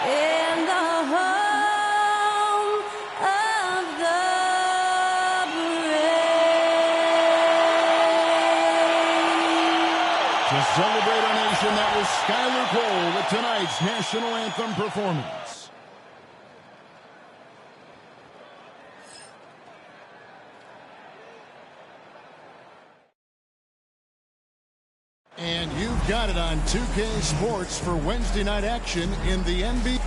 in the home of the brave. To celebrate our nation, that was Skylar Cole with tonight's national anthem performance. And you've got it on 2K Sports for Wednesday night action in the NBA.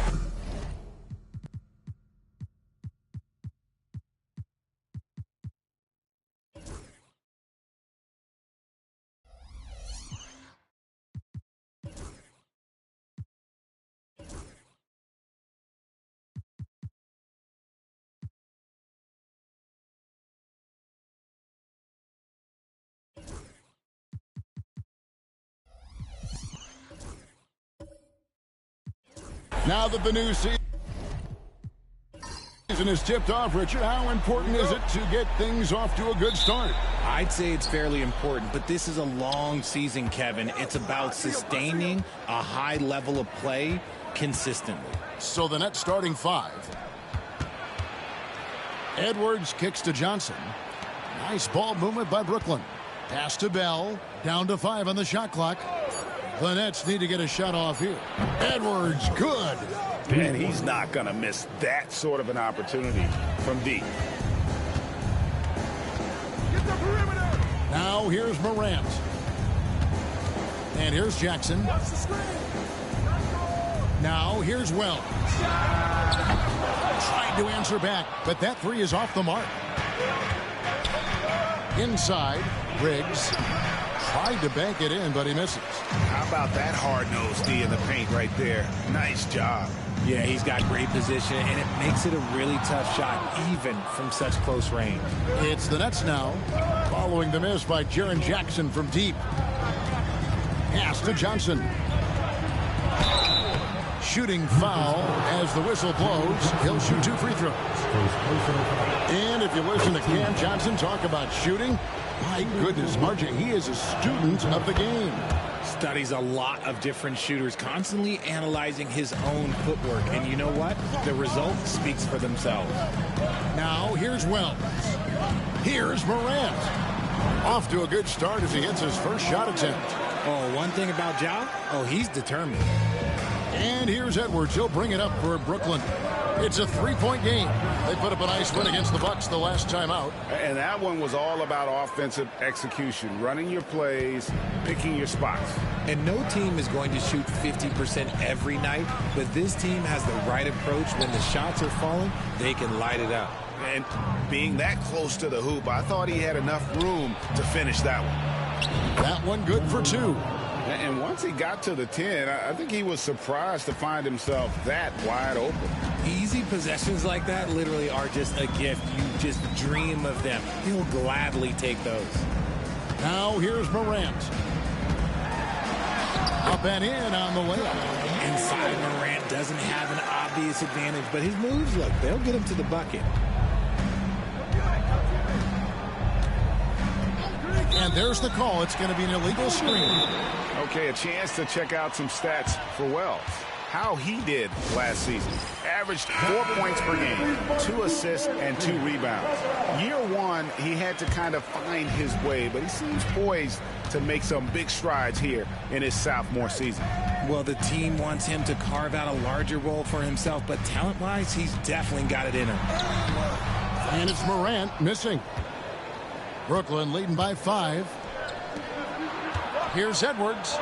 Now that the new season is tipped off, Richard, how important is it to get things off to a good start? I'd say it's fairly important, but this is a long season, Kevin. It's about sustaining a high level of play consistently. So the Nets starting five. Edwards kicks to Johnson. Nice ball movement by Brooklyn. Pass to Bell. Down to 5 on the shot clock. The Nets need to get a shot off here. Edwards, good. And he's not going to miss that sort of an opportunity from deep. Now here's Morant. And here's Jackson. Now here's Wells. Tried to answer back, but that three is off the mark. Inside, Riggs. Tried to bank it in, but he misses. How about that hard-nosed D in the paint right there? Nice job. Yeah, he's got great position, and it makes it a really tough shot, even from such close range. It's the Nets now, following the miss by Jaren Jackson from deep. Pass to Johnson. Shooting foul as the whistle blows. He'll shoot 2 free throws. And if you listen to Cam Johnson talk about shooting, my goodness, RJ, he is a student of the game. Studies a lot of different shooters, constantly analyzing his own footwork. And you know what? The result speaks for themselves. Now here's Wells. Here's Morant. Off to a good start as he hits his first shot attempt. Oh, one thing about Ja, he's determined. And here's Edwards. He'll bring it up for Brooklyn. It's a 3-point game. They put up a nice win against the Bucks the last time out. And that one was all about offensive execution, running your plays, picking your spots. And no team is going to shoot 50% every night, but this team has the right approach. When the shots are falling, they can light it up. And being that close to the hoop, I thought he had enough room to finish that one. That one good for 2. And once he got to the 10, I think he was surprised to find himself that wide open. Easy possessions like that literally are just a gift. You just dream of them. He'll gladly take those. Now here's Morant. Up and in on the layup. Inside, Morant doesn't have an obvious advantage, but his moves, look, they'll get him to the bucket. And there's the call. It's going to be an illegal screen. Okay, a chance to check out some stats for Wells. How he did last season. Averaged 4 points per game, 2 assists, and 2 rebounds. Year one, he had to kind of find his way, but he seems poised to make some big strides here in his sophomore season. Well, the team wants him to carve out a larger role for himself, but talent-wise, he's definitely got it in him. And it's Morant missing. Brooklyn leading by 5. Here's Edwards.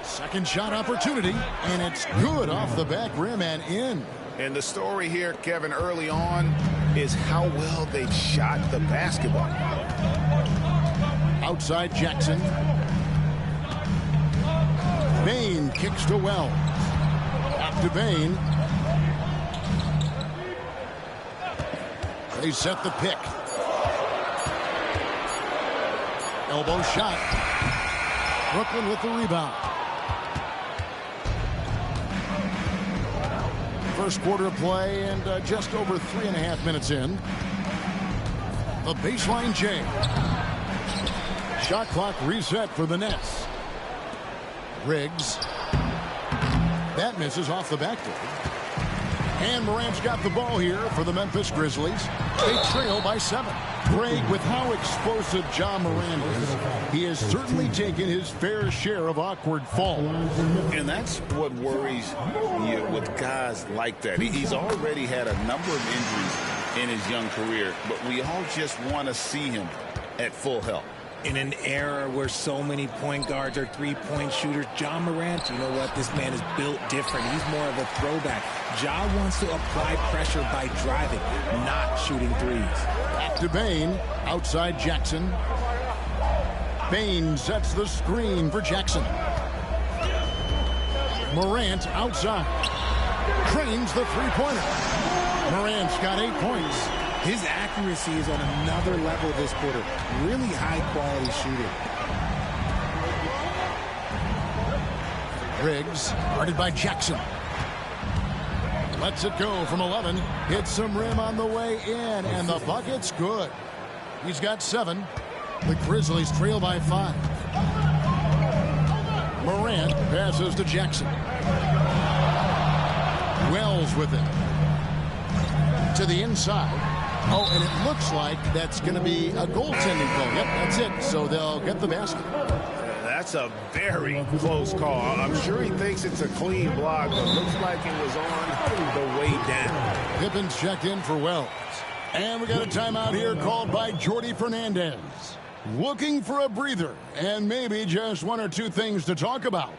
Second shot opportunity, and it's good off the back rim and in. And the story here, Kevin, early on is how well they've shot the basketball. Outside Jackson. Bain kicks to Wells. Back to Bain. They set the pick. Elbow shot. Brooklyn with the rebound. First quarter of play and just over 3.5 minutes in. The baseline J. Shot clock reset for the Nets. Riggs. That misses off the backboard. And Morant's got the ball here for the Memphis Grizzlies. They trail by 7. Greg, with how explosive Ja Morant is, he has certainly taken his fair share of awkward falls. And that's what worries you with guys like that. He's already had a number of injuries in his young career, but we all just want to see him at full health. In an era where so many point guards are three-point shooters, Ja Morant, you know what? This man is built different. He's more of a throwback. Ja wants to apply pressure by driving, not shooting threes. Back to Bane, outside Jackson. Bane sets the screen for Jackson. Morant outside. Trains the three-pointer. Morant's got 8 points. His accuracy is on another level this quarter. Really high-quality shooting. Riggs, guarded by Jackson. Lets it go from 11. Hits some rim on the way in, and the bucket's good. He's got 7. The Grizzlies trail by 5. Morant passes to Jackson. Wells with it. To the inside. Oh, and it looks like that's going to be a goaltending call. Yep, that's it. So they'll get the basket. That's a very close call. I'm sure he thinks it's a clean block, but looks like it was on the way down. Pippen's checked in for Wells. And we got a timeout here called by Jordi Fernandez. Looking for a breather and maybe just 1 or 2 things to talk about.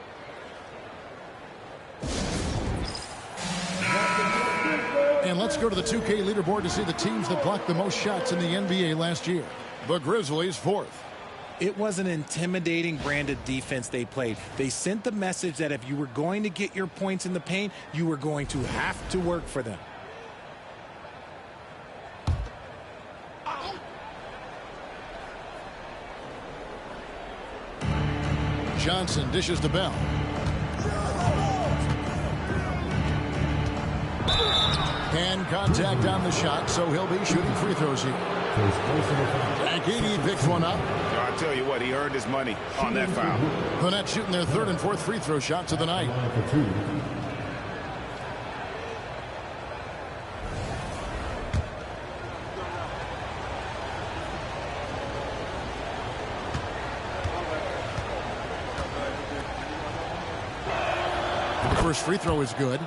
And let's go to the 2K leaderboard to see the teams that blocked the most shots in the NBA last year. The Grizzlies 4th. It was an intimidating brand of defense they played. They sent the message that if you were going to get your points in the paint, you were going to have to work for them. Johnson dishes to Bell. Hand contact on the shot, so he'll be shooting free throws here. Agidi picks one up. I'll tell you what, he earned his money on that foul. The Nets shooting their 3rd and 4th free throw shots of the night. The first free throw is good.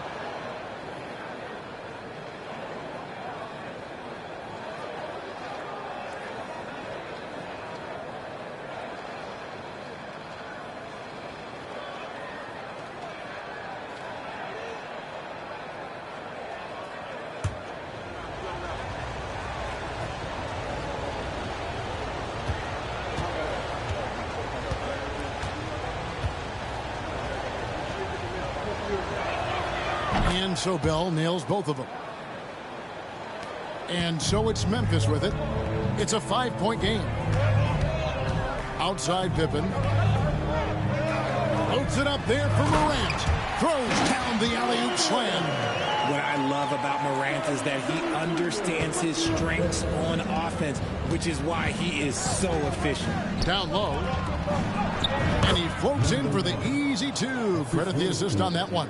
And so Bell nails both of them. And so it's Memphis with it. It's a 5-point game. Outside Pippen. Loads it up there for Morant. Throws down the alley-oop slam. What I love about Morant is that he understands his strengths on offense, which is why he is so efficient. Down low. And he floats in for the easy 2. Credit the assist on that one.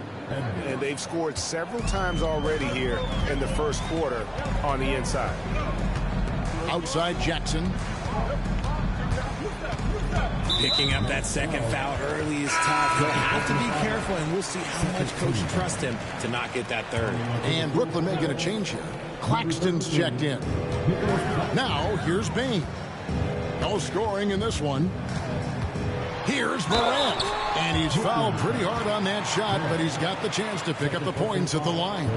And they've scored several times already here in the first quarter on the inside. Outside Jackson. Picking up that second foul early is tough. He'll have to be careful, and we'll see how much coach trusts him to not get that 3rd. And Brooklyn may get a change here. Claxton's checked in. Now, here's Bane. No scoring in this one. Here's Morant. And he's fouled pretty hard on that shot, but he's got the chance to pick up the points at the line.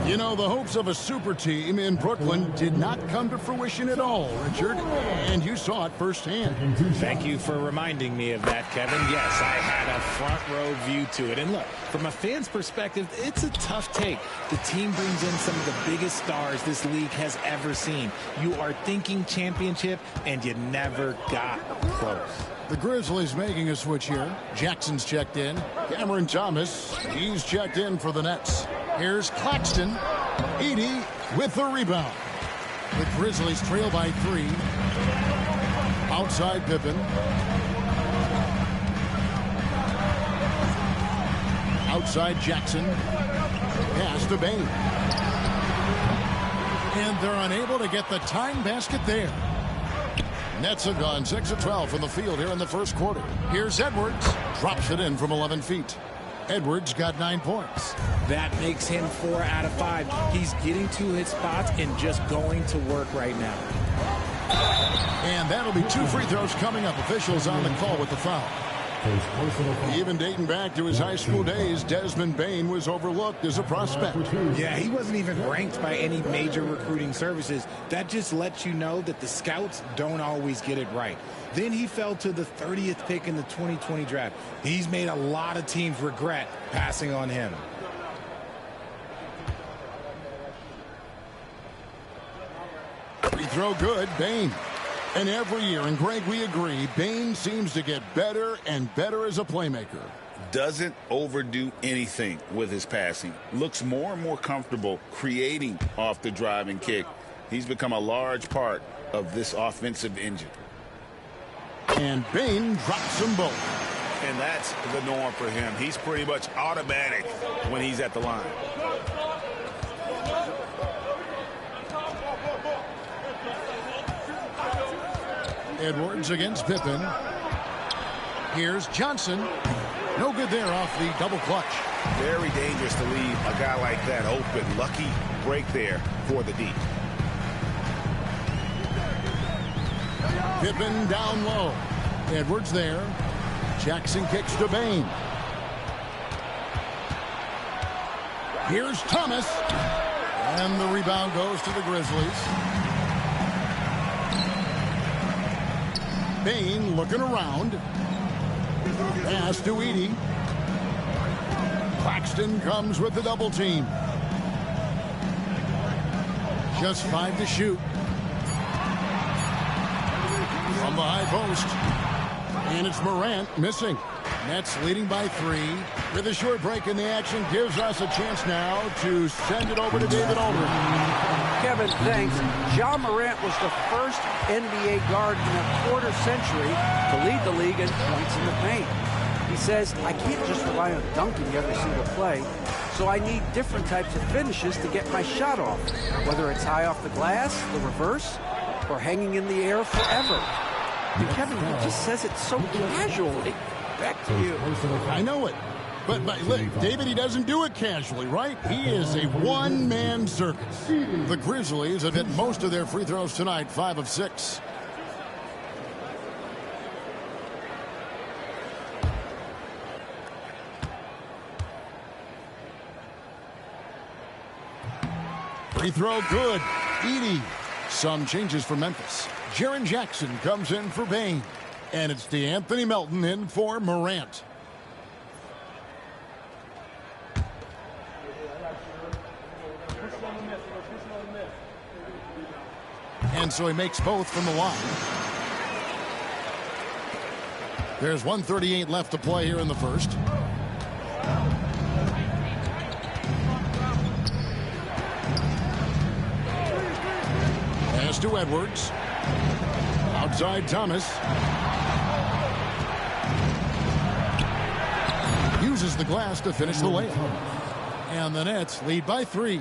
You know, the hopes of a super team in Brooklyn did not come to fruition at all, Richard. And you saw it firsthand. Thank you for reminding me of that, Kevin. Yes, I had a front row view to it. And look, from a fan's perspective, it's a tough take. The team brings in some of the biggest stars this league has ever seen. You are thinking championship, and you never got close. The Grizzlies making a switch here. Jackson's checked in. Cameron Thomas, he's checked in for the Nets. Here's Claxton. Edey with the rebound. The Grizzlies trail by 3. Outside Pippen. Outside Jackson. Pass to Bane. And they're unable to get the tying basket there. Nets have gone 6 of 12 from the field here in the first quarter. Here's Edwards. Drops it in from 11 feet. Edwards got 9 points. That makes him 4 out of 5. He's getting to his spots and just going to work right now. And that'll be 2 free throws coming up. Officials on the call with the foul. Even dating back to his high school days, Desmond Bane was overlooked as a prospect. Yeah, he wasn't even ranked by any major recruiting services. That just lets you know that the scouts don't always get it right. Then he fell to the 30th pick in the 2020 draft. He's made a lot of teams regret passing on him. Free throw good, Bane. And every year, and Greg, we agree, Bane seems to get better and better as a playmaker. Doesn't overdo anything with his passing. Looks more and more comfortable creating off the driving kick. He's become a large part of this offensive engine. And Bane drops them both. And that's the norm for him. He's pretty much automatic when he's at the line. Edwards against Pippen. Here's Johnson. No good there off the double clutch. Very dangerous to leave a guy like that open. Lucky break there for the D. Pippen down low. Edwards there. Jackson kicks to Bane. Here's Thomas. And the rebound goes to the Grizzlies. Bane looking around. Pass to Edey. Claxton comes with the double team. Just 5 to shoot. From the high post. And it's Morant missing. Nets leading by 3. With a short break in the action gives us a chance now to send it over to David Aldridge. Kevin, thanks. Ja Morant was the first NBA guard in a quarter century to lead the league in points in the paint. He says, I can't just rely on dunking every single play, so I need different types of finishes to get my shot off, whether it's high off the glass, the reverse, or hanging in the air forever. And Kevin, he just says it so casually. Back to you. I know it. But look, David, he doesn't do it casually, right? He is a one-man circus. The Grizzlies have hit most of their free throws tonight, 5 of 6. Free throw good. Edey. Some changes for Memphis. Jaren Jackson comes in for Bane. And it's DeAnthony Melton in for Morant. And so he makes both from the line. There's 1:38 left to play here in the first. Pass to Edwards. Outside Thomas. Uses the glass to finish the layup. And the Nets lead by 3.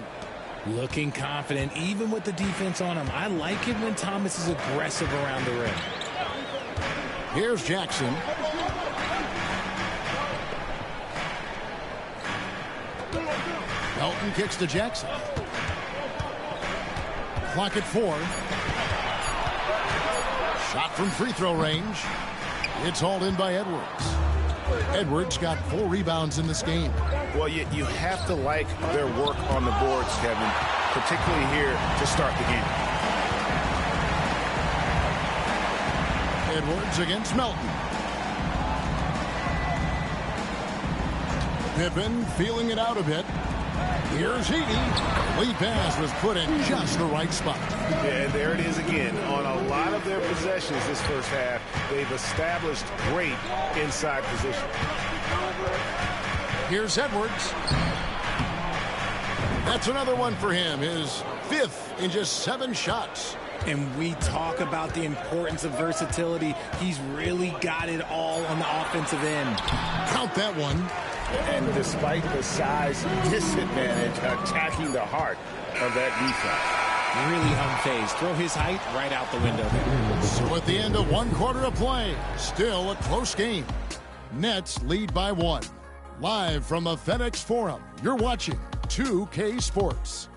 Looking confident, even with the defense on him. I like it when Thomas is aggressive around the rim. Here's Jackson. Melton kicks to Jackson. Clock at 4. Shot from free throw range. It's hauled in by Edwards. Edwards got 4 rebounds in this game. Well, you have to like their work on the boards, Kevin, particularly here to start the game. Edwards against Melton. Pippen feeling it out a bit. Here's Edey. Lead pass was put in just the right spot. Yeah, there it is again. On a lot of their possessions this first half, they've established great inside position. Here's Edwards. That's another one for him. His 5th in just 7 shots. And we talk about the importance of versatility. He's really got it all on the offensive end. Count that one. And despite the size disadvantage, attacking the heart of that defense. Really unfazed. Throw his height right out the window there. So at the end of 1 quarter of play, still a close game. Nets lead by 1. Live from the FedEx Forum, you're watching 2K Sports.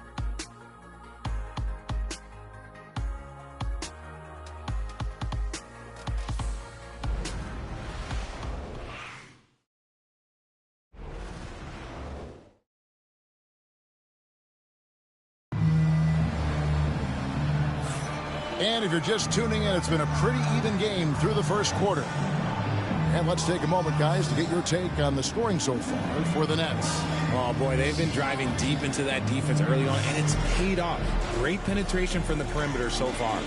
And if you're just tuning in, it's been a pretty even game through the first quarter. And let's take a moment, guys, to get your take on the scoring so far for the Nets. Oh, boy, they've been driving deep into that defense early on, and it's paid off. Great penetration from the perimeter so far.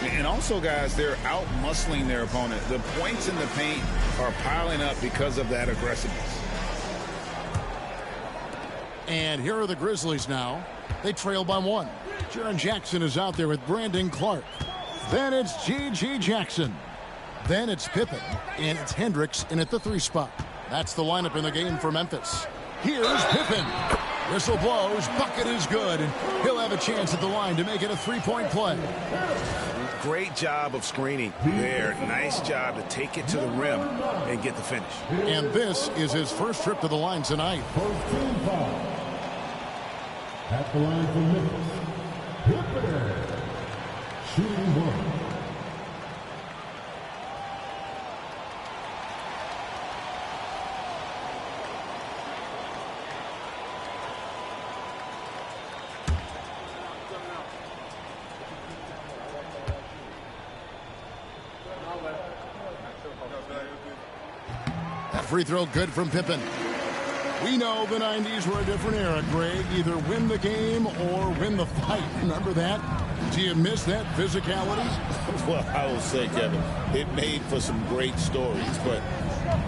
And also, guys, they're out-muscling their opponent. The points in the paint are piling up because of that aggressiveness. And here are the Grizzlies now. They trail by 1. Jaren Jackson is out there with Brandon Clark. Then it's G.G. Jackson. Then it's Pippen, and it's Hendricks in at the 3 spot. That's the lineup in the game for Memphis. Here's Pippen. Whistle blows, bucket is good, and he'll have a chance at the line to make it a 3-point play. Great job of screening there. Nice job to take it to the rim and get the finish. And this is his first trip to the line tonight. At the line for Memphis, Pippen, shooting 1. That free throw good from Pippen. We know the 90s were a different era, Greg. Either win the game or win the fight. Remember that? Do you miss that physicality? Well, I will say, Kevin, it made for some great stories, but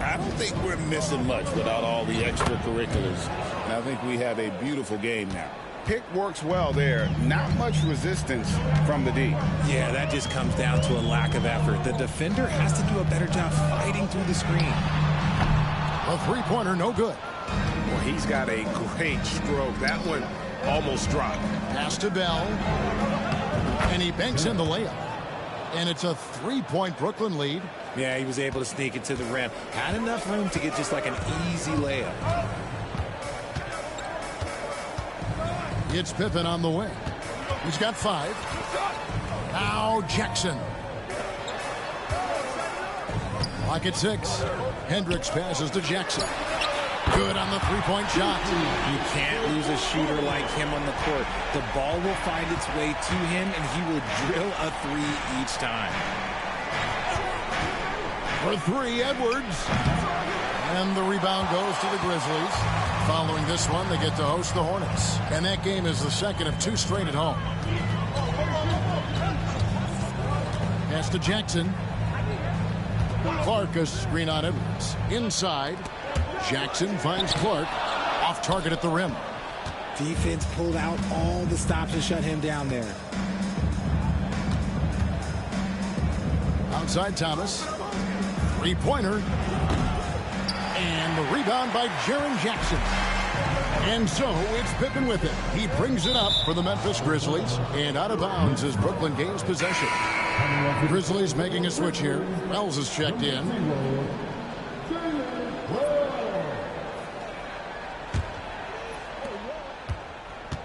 I don't think we're missing much without all the extracurriculars. And I think we have a beautiful game now. Pick works well there. Not much resistance from the D. Yeah, that just comes down to a lack of effort. The defender has to do a better job fighting through the screen. A three-pointer, no good. Well, he's got a great stroke. That one almost dropped. Pass to Bell. And he banks in the layup. And it's a 3-point Brooklyn lead. Yeah, he was able to sneak it to the rim. Had enough room to get just like an easy layup. It's Pippen on the wing. He's got 5. Now Jackson. Clock at 6. Hendricks passes to Jackson. Good on the 3-point shot. You can't lose a shooter like him on the court. The ball will find its way to him, and he will drill a 3 each time. For 3, Edwards. And the rebound goes to the Grizzlies. Following this one, they get to host the Hornets. And that game is the second of 2 straight at home. Pass to Jackson. Clark a screen on Edwards. Inside. Jackson finds Clark. Off target at the rim. Defense pulled out all the stops to shut him down there. Outside Thomas. 3-pointer. And the rebound by Jaren Jackson. And so it's Pippen with it. He brings it up for the Memphis Grizzlies. And out of bounds as Brooklyn gains possession. Grizzlies making a switch here. Wells is checked in.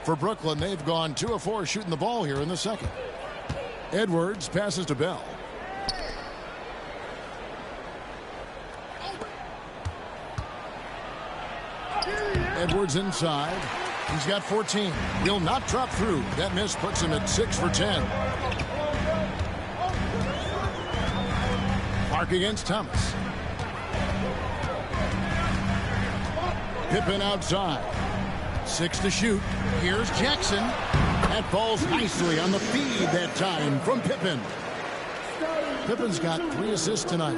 For Brooklyn, they've gone 2 of 4 shooting the ball here in the second. Edwards passes to Bell. Edwards inside. He's got 14. He'll not drop through. That miss puts him at 6 for 10. Clark against Thomas. Pippen outside. 6 to shoot. Here's Jackson. That falls nicely on the feed that time from Pippen. Pippen's got 3 assists tonight.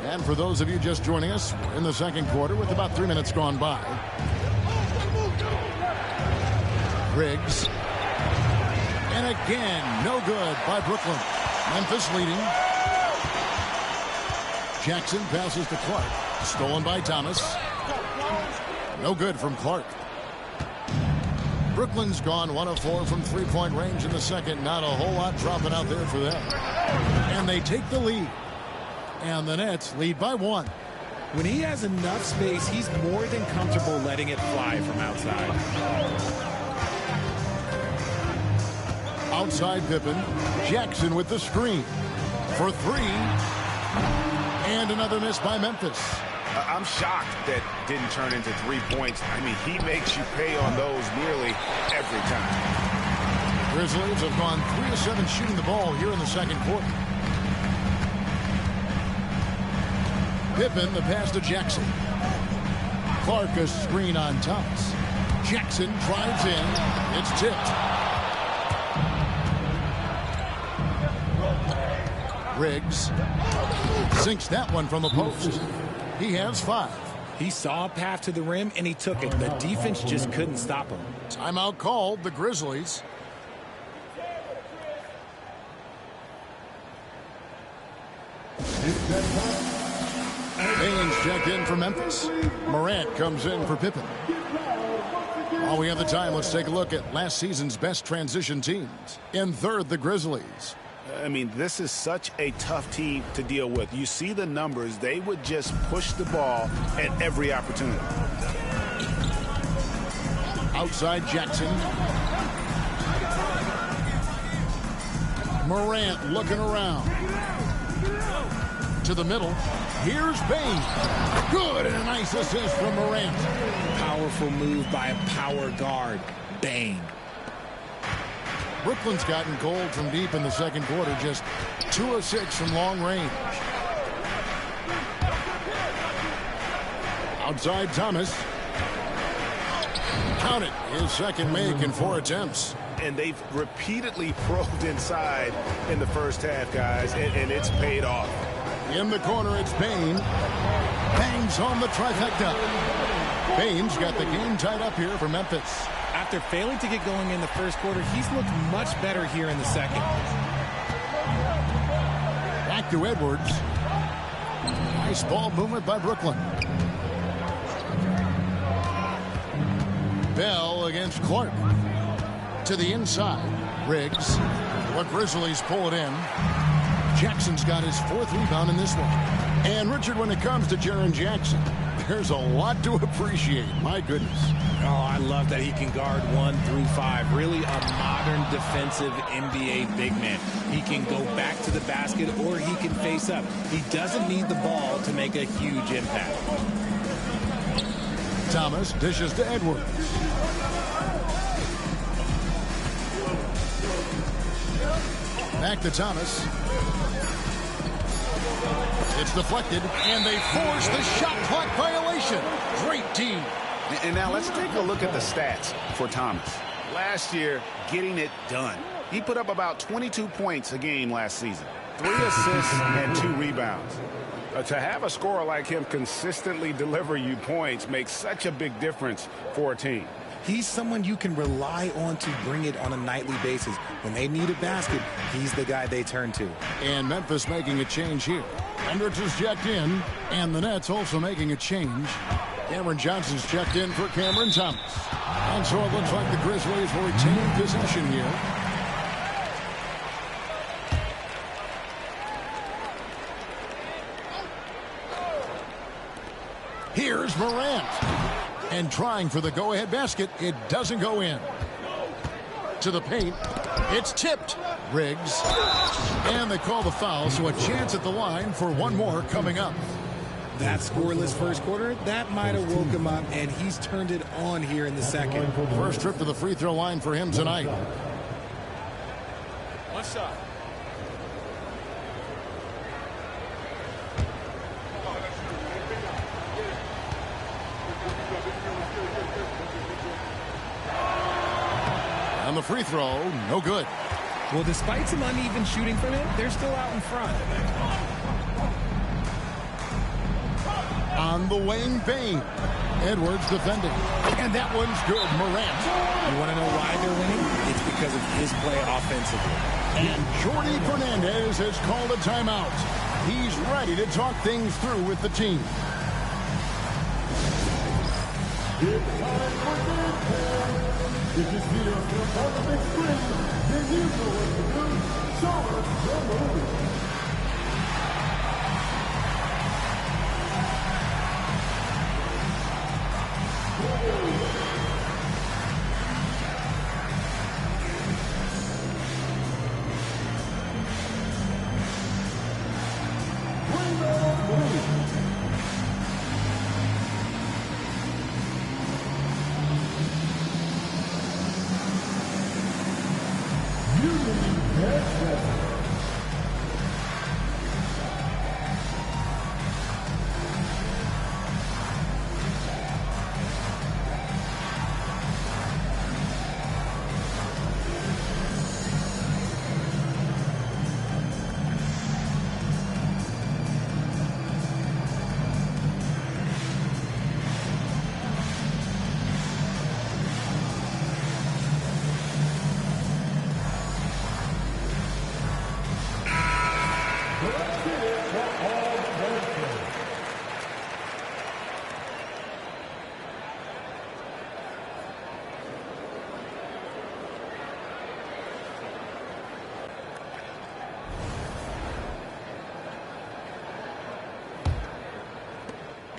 And for those of you just joining us, we're in the second quarter with about 3 minutes gone by. Riggs. And again, no good by Brooklyn. Memphis leading. Jackson passes to Clark. Stolen by Thomas. No good from Clark. Brooklyn's gone 1 of 4 from three-point range in the second. Not a whole lot dropping out there for them. And they take the lead. And the Nets lead by 1. When he has enough space, he's more than comfortable letting it fly from outside. Outside Pippen. Jackson with the screen. For 3. And another miss by Memphis. I'm shocked that didn't turn into 3 points. I mean, he makes you pay on those nearly every time. Grizzlies have gone 3 of 7 shooting the ball here in the second quarter. Pippen, the pass to Jackson. Clark, a screen on Thomas. Jackson drives in. It's tipped. Riggs sinks that one from the post. He has 5. He saw a path to the rim, and he took it. The defense just couldn't stop him. Timeout called, the Grizzlies. Baines checked in for Memphis. Morant comes in for Pippen. While we have the time, let's take a look at last season's best transition teams. In third, the Grizzlies. I mean, this is such a tough team to deal with. You see the numbers. They would just push the ball at every opportunity. Outside Jackson. Morant looking around. To the middle. Here's Baines. Good, and a nice assist from Morant. Powerful move by a power guard. Bang. Brooklyn's gotten cold from deep in the second quarter, just 2 of 6 from long range. Outside Thomas. Count it, his second make in 4 attempts. And they've repeatedly probed inside in the first half, guys, and it's paid off. In the corner, it's Baines. Bangs home the trifecta. Baines got the game tied up here for Memphis. After failing to get going in the first quarter, he's looked much better here in the second. Back to Edwards. Nice ball movement by Brooklyn. Bell against Clark. To the inside. Riggs. The Grizzlies pull it in. Jackson's got his 4th rebound in this one. And Richard, when it comes to Jaren Jackson, there's a lot to appreciate. My goodness. Oh, I love that he can guard 1 through 5. Really a modern defensive NBA big man. He can go back to the basket or he can face up. He doesn't need the ball to make a huge impact. Thomas dishes to Edwards. Back to Thomas. It's deflected, and they force the shot clock violation. Great team. And now let's take a look at the stats for Thomas. Last year, getting it done. He put up about 22 points a game last season. 3 assists and 2 rebounds. To have a scorer like him consistently deliver you points makes such a big difference for a team. He's someone you can rely on to bring it on a nightly basis. When they need a basket, he's the guy they turn to. And Memphis making a change here. Hendricks is checked in, and the Nets also making a change. Cameron Johnson's checked in for Cameron Thomas. And so it looks like the Grizzlies will retain possession here. Here's Morant. And trying for the go-ahead basket, it doesn't go in. To the paint, it's tipped. Riggs. And they call the foul, so a chance at the line for one more coming up. That scoreless first quarter, that might have woke him up, and he's turned it on here in the second. First trip to the free throw line for him tonight. One shot. On the free throw, no good. Well, despite some uneven shooting from him, they're still out in front. On the wing, Baines. Edwards defending. And that one's good. Morant. You want to know why they're winning? It's because of his play offensively. And Jordi Fernandez has called a timeout. He's ready to talk things through with the team. It's time for game time. If you see yourself on the big screen, then you know what to do. Show us your movie.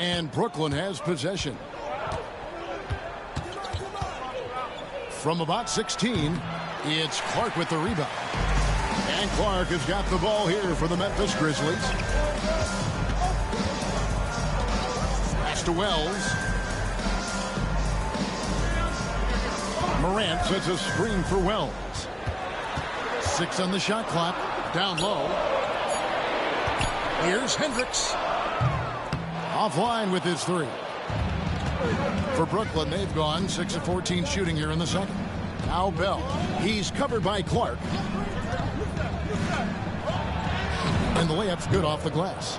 And Brooklyn has possession. From about 16, it's Clark with the rebound. And Clark has got the ball here for the Memphis Grizzlies. Pass to Wells. Morant sets a screen for Wells. 6 on the shot clock. Down low. Here's Hendricks. Offline with his 3. For Brooklyn, they've gone 6 of 14 shooting here in the second. Now Bell. He's covered by Clark. And the layup's good off the glass.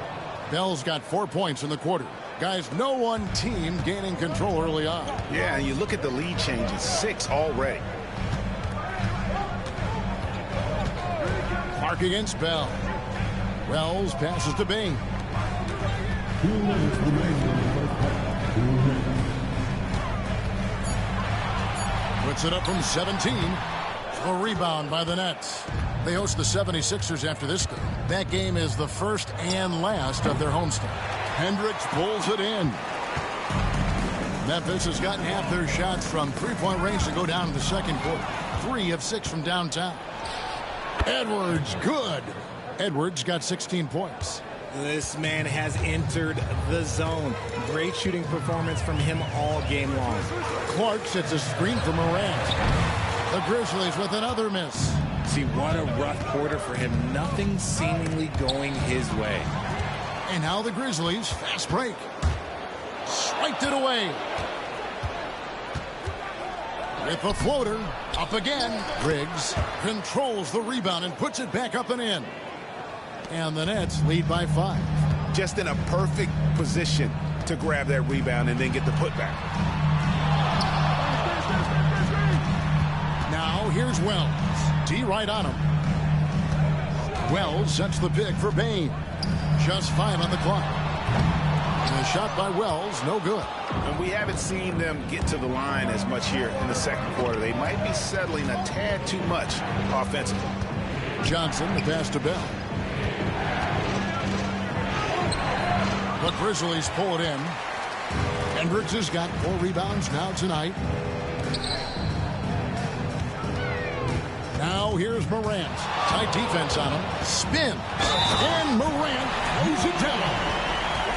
Bell's got 4 points in the quarter. Guys, no one team gaining control early on. Yeah, you look at the lead changes. 6 already. Clark against Bell. Wells passes to Bain. 2 minutes remaining in the first half. 2 minutes. Puts it up from 17. A rebound by the Nets. They host the 76ers after this game. That game is the first and last of their homestand. Hendricks pulls it in. Memphis has gotten half their shots from three-point range to go down in the second quarter. 3 of 6 from downtown. Edwards, good. Edwards got 16 points. This man has entered the zone. Great shooting performance from him all game long. Clark sets a screen for Morant. The Grizzlies with another miss. See, what a rough quarter for him. Nothing seemingly going his way. And now the Grizzlies, fast break. Swiped it away. With the floater, up again. Riggs controls the rebound and puts it back up and in. And the Nets lead by 5. Just in a perfect position to grab that rebound and then get the putback. Now here's Wells. D right on him. Wells sets the pick for Bain. Just 5 on the clock. And a shot by Wells, no good. And we haven't seen them get to the line as much here in the second quarter. They might be settling a tad too much offensively. Johnson, the pass to Bell. The Grizzlies pull it in. Hendricks has got 4 rebounds now tonight. Now here's Morant. Tight defense on him. Spin. And Morant throws it down.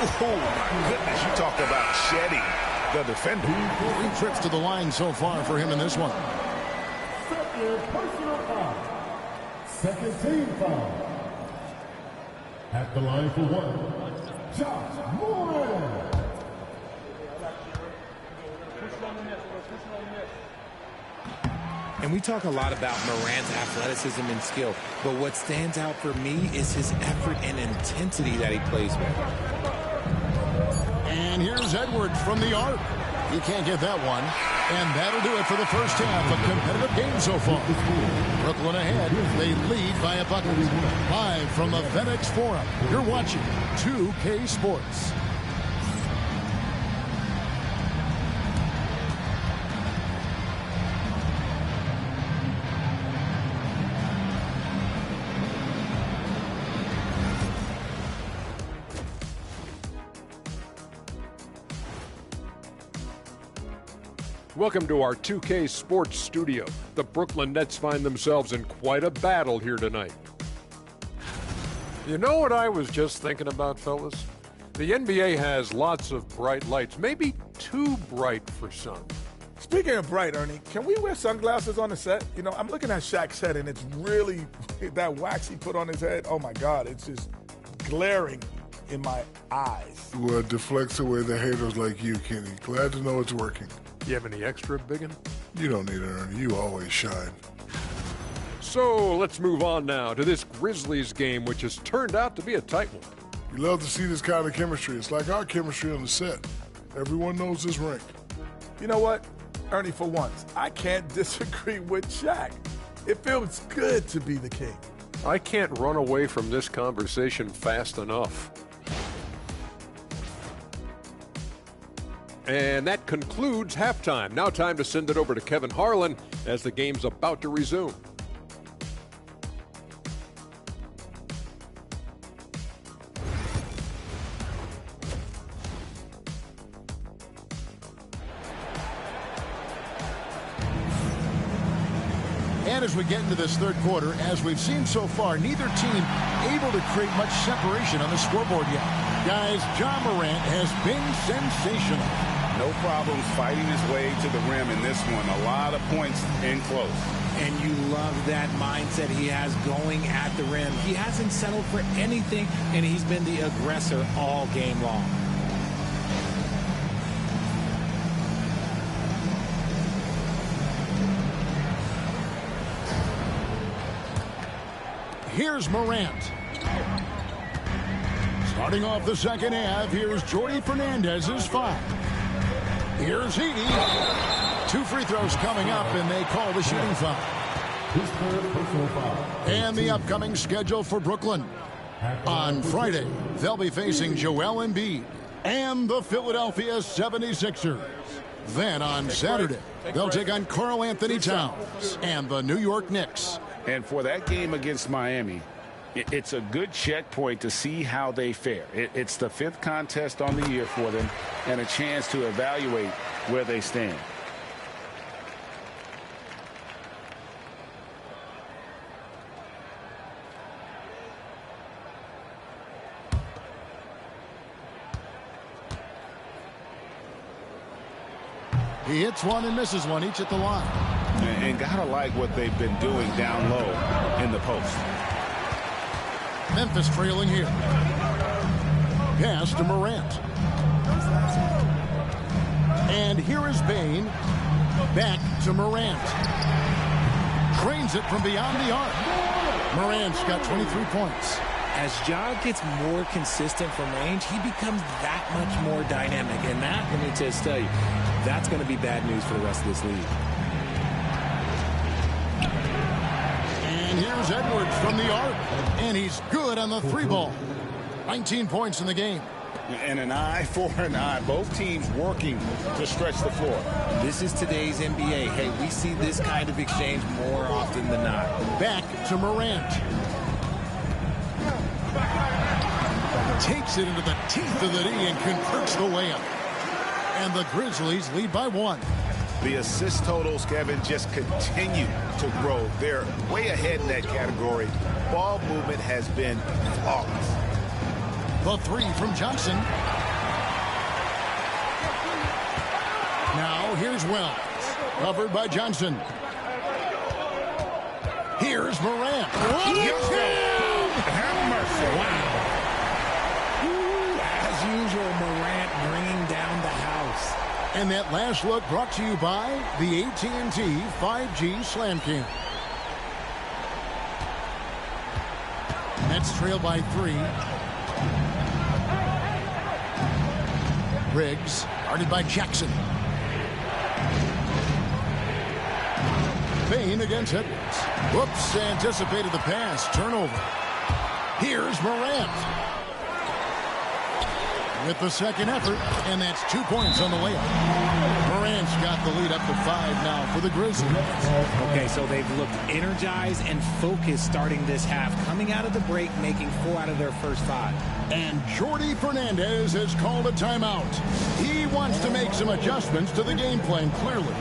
Oh, my goodness. You talk about shedding the defender. 3 trips to the line so far for him in this one. Second personal foul. Second team foul. At the line for 1. Josh Morant. And we talk a lot about Morant's athleticism and skill, but what stands out for me is his effort and intensity that he plays with. And here's here's Edwards from the arc. He can't get that one. And that'll do it for the first half. A competitive game so far. Brooklyn ahead. They lead by a bucket. Live from the FedEx Forum, you're watching 2K Sports. Welcome to our 2K Sports studio. The Brooklyn Nets find themselves in quite a battle here tonight. You know what I was just thinking about, fellas? The NBA has lots of bright lights, maybe too bright for some. Speaking of bright, Ernie, can we wear sunglasses on the set? You know, I'm looking at Shaq's head, and it's really, that wax he put on his head, oh my God, it's just glaring in my eyes. Well, it deflects away the haters like you, Kenny. Glad to know it's working. You have any extra, biggin? You don't need it, Ernie. You always shine. So let's move on now to this Grizzlies game, which has turned out to be a tight one. You love to see this kind of chemistry. It's like our chemistry on the set. Everyone knows this rank. You know what, Ernie, for once, I can't disagree with Shaq. It feels good to be the king. I can't run away from this conversation fast enough. And that concludes halftime. Now time to send it over to Kevin Harlan as the game's about to resume. And as we get into this third quarter, as we've seen so far, neither team able to create much separation on the scoreboard yet. Guys, Ja Morant has been sensational. No problems fighting his way to the rim in this one. A lot of points in close. And you love that mindset he has going at the rim. He hasn't settled for anything, and he's been the aggressor all game long. Here's Morant. Starting off the second half, here's Jordi Fernandez's 5. Here's Edey. 2 free throws coming up, and they call the shooting foul. And the upcoming schedule for Brooklyn. On Friday, they'll be facing Joel Embiid and the Philadelphia 76ers. Then on Saturday, they'll take on Karl Anthony Towns and the New York Knicks. And for that game against Miami, it's a good checkpoint to see how they fare. It's the 5th contest on the year for them and a chance to evaluate where they stand. He hits one and misses one, each at the line. And gotta like what they've been doing down low in the post. Memphis trailing here. Pass to Morant. And here is Bane. Back to Morant. Drains it from beyond the arc. Morant's got 23 points. As Ja gets more consistent from range, he becomes that much more dynamic. And that, let me just tell you, that's going to be bad news for the rest of this league. And here's Edwards from the arc. And he's good on the 3-ball. 19 points in the game. And an eye for an eye. Both teams working to stretch the floor. This is today's NBA. Hey, we see this kind of exchange more often than not. Back to Morant. Takes it into the teeth of the knee and converts the layup. And the Grizzlies lead by 1. The assist totals, Kevin, just continue to grow. They're way ahead in that category. Ball movement has been flawless. The 3 from Johnson. Now here's Wells. Covered by Johnson. Here's Morant. Have mercy. Wow. As usual, Morant bringing down the house. And that last look brought to you by the AT&T 5G Slam Cam. Nets trail by 3. Riggs, guarded by Jackson. Payne against Edwards. Whoops, anticipated the pass. Turnover. Here's Morant. With the second effort, and that's 2 points on the layup. Morant's got the lead up to 5 now for the Grizzlies. Okay, so they've looked energized and focused starting this half, coming out of the break, making 4 out of their first 5. And Jordi Fernandez has called a timeout. He wants to make some adjustments to the game plan, clearly.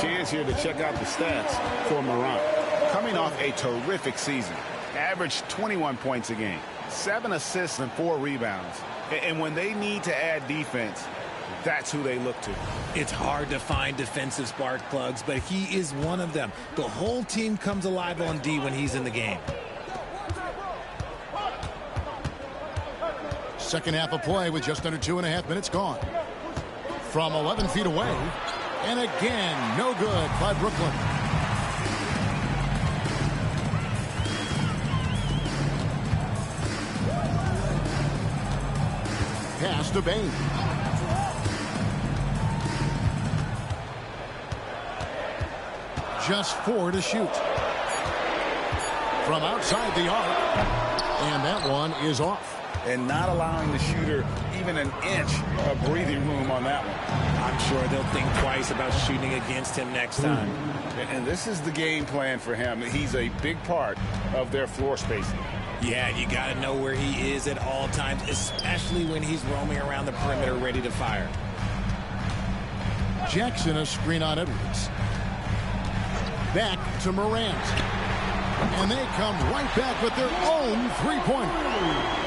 Chance here to check out the stats for Morant. Coming off a terrific season. Averaged 21 points a game, 7 assists and 4 rebounds. And when they need to add defense, that's who they look to. It's hard to find defensive spark plugs, but he is one of them. The whole team comes alive on D when he's in the game. Second half of play with just under 2.5 minutes gone. From 11 feet away. And again, no good by Brooklyn. Pass to Bane. Just 4 to shoot. From outside the arc. And that one is off. And not allowing the shooter even an inch of breathing room on that one. I'm sure they'll think twice about shooting against him next time. And this is the game plan for him. He's a big part of their floor spacing. Yeah, you got to know where he is at all times, especially when he's roaming around the perimeter ready to fire. Jackson a screen on Edwards. Back to Morant. And they come right back with their own three-pointer.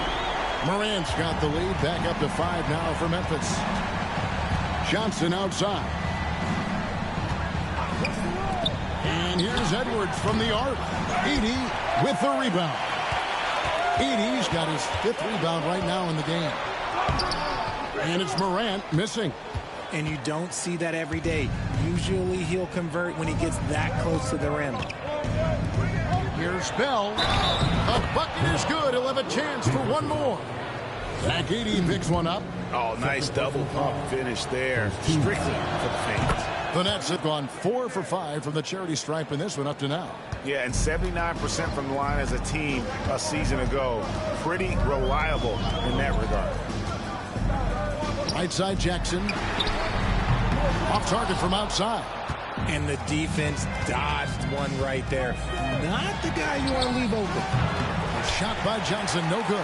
Morant's got the lead, back up to 5 now for Memphis. Johnson outside. And here's Edwards from the arc. Edey with the rebound. Edey's got his 5th rebound right now in the game. And it's Morant missing. And you don't see that every day. Usually he'll convert when he gets that close to the rim. Here's Bell. A bucket is good. He'll have a chance for one more. Zach Edey picks one up. Oh, nice double pump finish there. Strictly for the fans. The Nets have gone 4 for 5 from the charity stripe in this one up to now. Yeah, and 79% from the line as a team a season ago. Pretty reliable in that regard. Right side Jackson. Off target from outside. And the defense dodged one right there. Not the guy you want to leave open. Shot by Johnson, no good.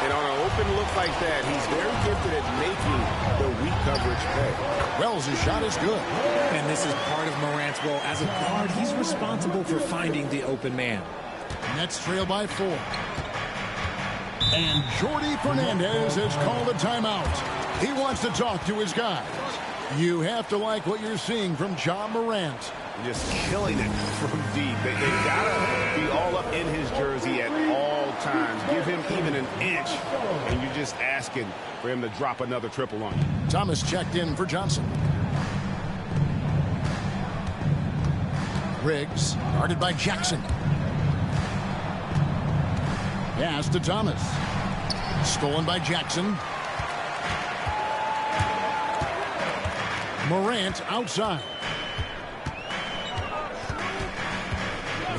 And on an open look like that, he's very gifted at making the weak coverage pay. Wells' shot is good. And this is part of Morant's role. As a guard, he's responsible for finding the open man. Nets trail by 4. And Jordi Fernandez has called a timeout. He wants to talk to his guys. You have to like what you're seeing from Ja Morant. Just killing it from deep. They got to be all up in his jersey at all times. Give him even an inch, and you're just asking for him to drop another triple on you. Thomas checked in for Johnson. Riggs, guarded by Jackson. Pass to Thomas. Stolen by Jackson. Morant outside.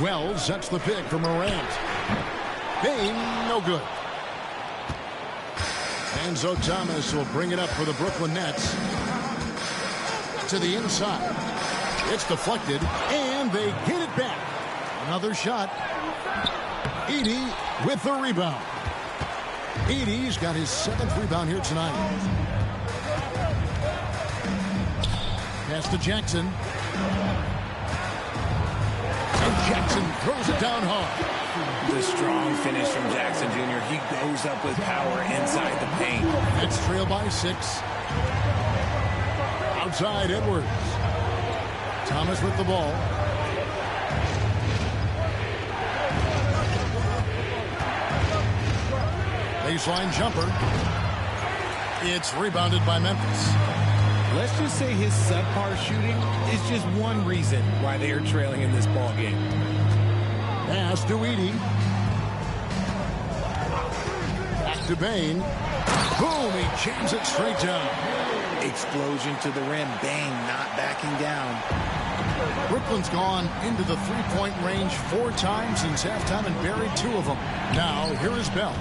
Wells sets the pick for Morant. Bain, no good. And so Thomas will bring it up for the Brooklyn Nets. To the inside. It's deflected, and they get it back. Another shot. Edey with the rebound. Edey's got his 7th rebound here tonight. Pass to Jackson. And Jackson throws it down hard. The strong finish from Jackson Jr. He goes up with power inside the paint. Nets trail by 6. Outside Edwards. Thomas with the ball. Baseline jumper. It's rebounded by Memphis. Let's just say his subpar shooting is just one reason why they are trailing in this ball game. Pass to Edey. Back to Bain. Boom, he jams it straight down. Explosion to the rim. Bain not backing down. Brooklyn's gone into the three-point range 4 times since halftime and buried 2 of them. Now, here is Bell.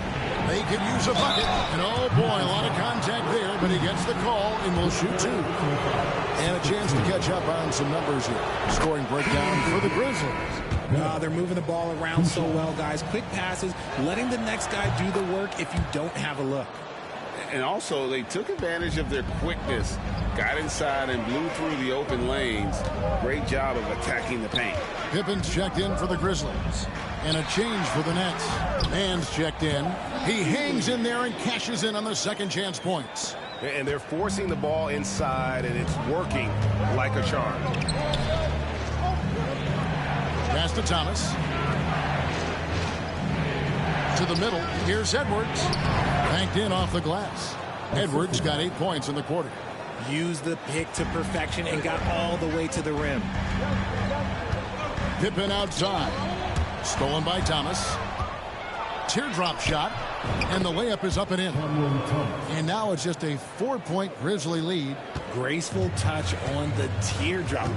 They could use a bucket. And oh boy, a lot of contact there, but he gets the call and will shoot 2. And a chance to catch up on some numbers here. Scoring breakdown for the Grizzlies. They're moving the ball around so well, guys. Quick passes, letting the next guy do the work if you don't have a look. And also, they took advantage of their quickness, got inside and blew through the open lanes. Great job of attacking the paint. Pippen's checked in for the Grizzlies. And a change for the Nets. Mann's checked in. He hangs in there and cashes in on the second chance points. And they're forcing the ball inside, and it's working like a charm. Pass to Thomas. To the middle. Here's Edwards. Banked in off the glass. Edwards got 8 points in the quarter. Used the pick to perfection and got all the way to the rim. Pippen outside. Stolen by Thomas. Teardrop shot. And the layup is up and in. And now it's just a 4-point Grizzly lead. Graceful touch on the teardrop.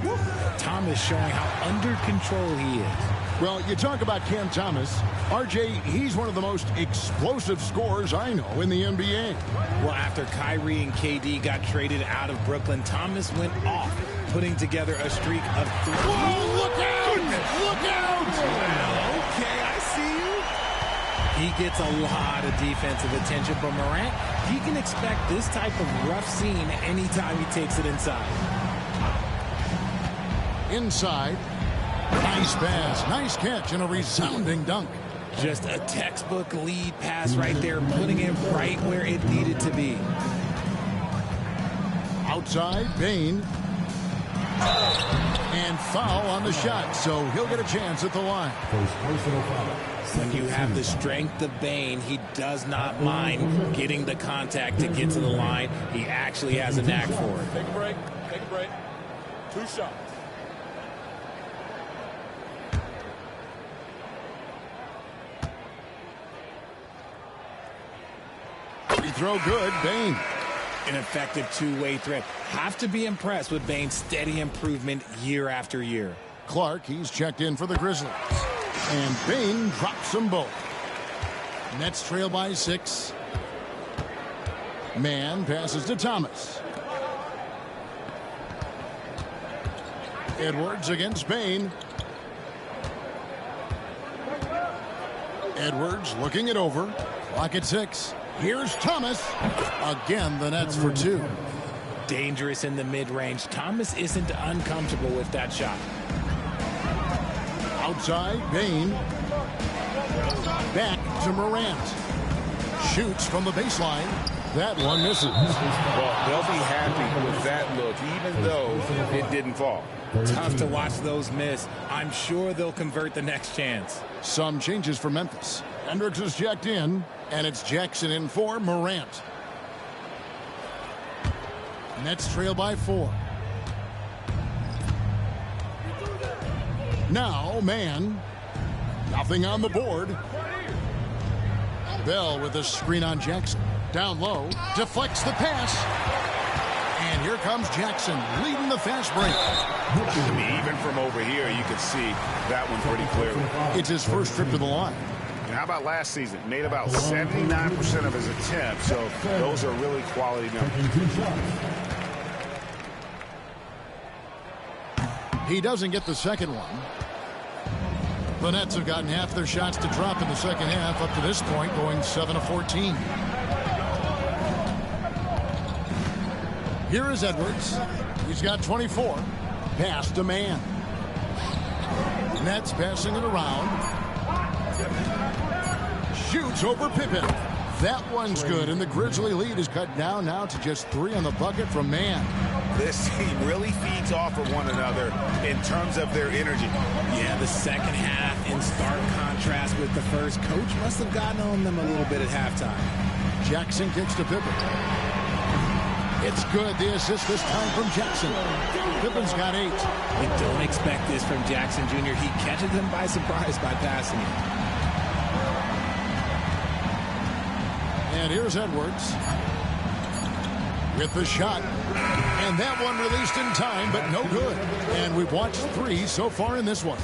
Thomas showing how under control he is. Well, you talk about Cam Thomas. RJ, he's one of the most explosive scorers I know in the NBA. Well, after Kyrie and KD got traded out of Brooklyn, Thomas went off, putting together a streak of 3. Whoa, look out! Look out! Well, okay, I see you. He gets a lot of defensive attention, but Morant, he can expect this type of rough scene anytime he takes it inside. Inside. Nice pass, nice catch, and a resounding dunk. Just a textbook lead pass right there, putting it right where it needed to be. Outside, Bain. And foul on the shot, so he'll get a chance at the line. When you have the strength of Bain, he does not mind getting the contact to get to the line. He actually has a knack for it. Take a break. Take a break. 2 shots. Free throw good, Bain. An effective two-way threat. Have to be impressed with Bain's steady improvement year after year. Clark, he's checked in for the Grizzlies. And Bain drops them both. Nets trail by 6. Mann passes to Thomas. Edwards against Bain. Edwards looking it over. Clock at 6. Here's Thomas. Again, the Nets for 2. Dangerous in the mid-range. Thomas isn't uncomfortable with that shot. Outside, Bain. Back to Morant. Shoots from the baseline. That one misses. Well, they'll be happy with that look, even though it didn't fall. Tough to watch those miss. I'm sure they'll convert the next chance. Some changes for Memphis. Hendricks is checked in, and it's Jackson in for Morant. Nets trail by 4. Now, Mann. Nothing on the board. Bell with a screen on Jackson. Down low. Deflects the pass. And here comes Jackson leading the fast break. I mean, even from over here, you can see that one pretty clearly. It's his first trip to the line. And how about last season? Made about 79% of his attempts, so those are really quality numbers. He doesn't get the second one. The Nets have gotten half their shots to drop in the second half up to this point, going 7 of 14. Here is Edwards. He's got 24. Pass to man. Nets passing it around. Shoots over Pippen. That one's good, and the Grizzly lead is cut down now to just 3 on the bucket from man. This team really feeds off of one another in terms of their energy. Yeah, the second half in stark contrast with the first. Coach must have gotten on them a little bit at halftime. Jackson kicks to Pippen. It's good. The assist this time from Jackson. Pippen's got 8. You don't expect this from Jackson Jr. He catches them by surprise by passing it. And here's Edwards with the shot. And that one released in time, but no good. And we've watched 3 so far in this one.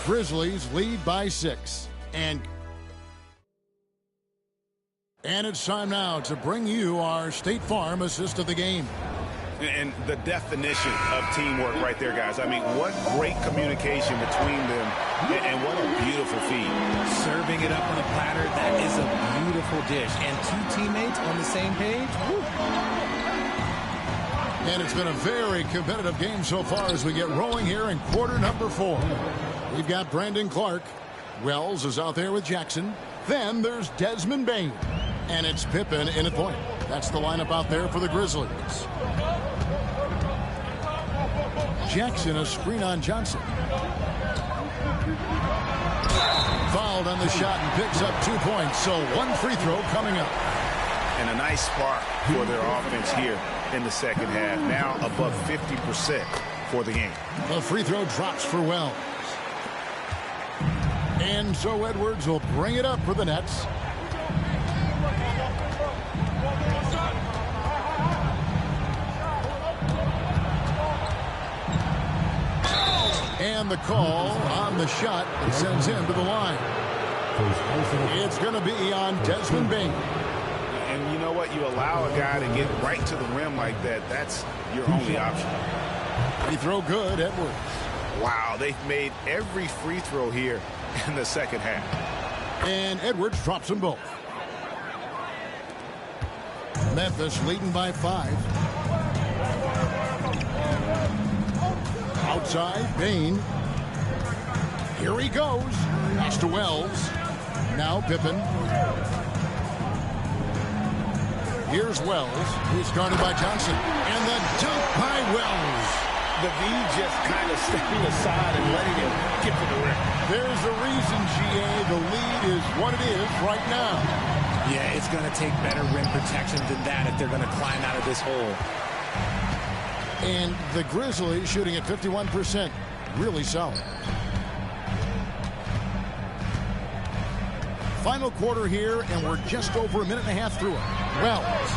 Grizzlies lead by 6. And it's time now to bring you our State Farm assist of the game. And the definition of teamwork right there, guys. I mean, what great communication between them, and what a beautiful feed. Serving it up on a platter, that is a beautiful dish. And 2 teammates on the same page. Woo. And it's been a very competitive game so far as we get rolling here in quarter number 4. We've got Brandon Clark. Wells is out there with Jackson. Then there's Desmond Bane. And it's Pippen in at point. That's the lineup out there for the Grizzlies. Jackson, a screen on Johnson. Fouled on the shot and picks up 2 points. So 1 free throw coming up. And a nice spark for their offense here in the second half. Now above 50% for the game. The free throw drops for Wells. And so Edwards will bring it up for the Nets. And the call on the shot that sends him to the line. It's going to be on Desmond Bane. And you know what? You allow a guy to get right to the rim like that. That's your only option. Free throw good, Edwards. Wow, they've made every free throw here in the second half. And Edwards drops them both. Memphis leading by 5. Outside, Bane. Here he goes. Pass to Wells. Now Pippen. Here's Wells. He's guarded by Johnson. And the dunk by Wells. The V just kind of stepping aside and letting him get to the rim. There's a reason, GA. The lead is what it is right now. Yeah, it's going to take better rim protection than that if they're going to climb out of this hole. And the Grizzlies shooting at 51%. Really solid. Final quarter here, and we're just over a minute and a half through it. Wells.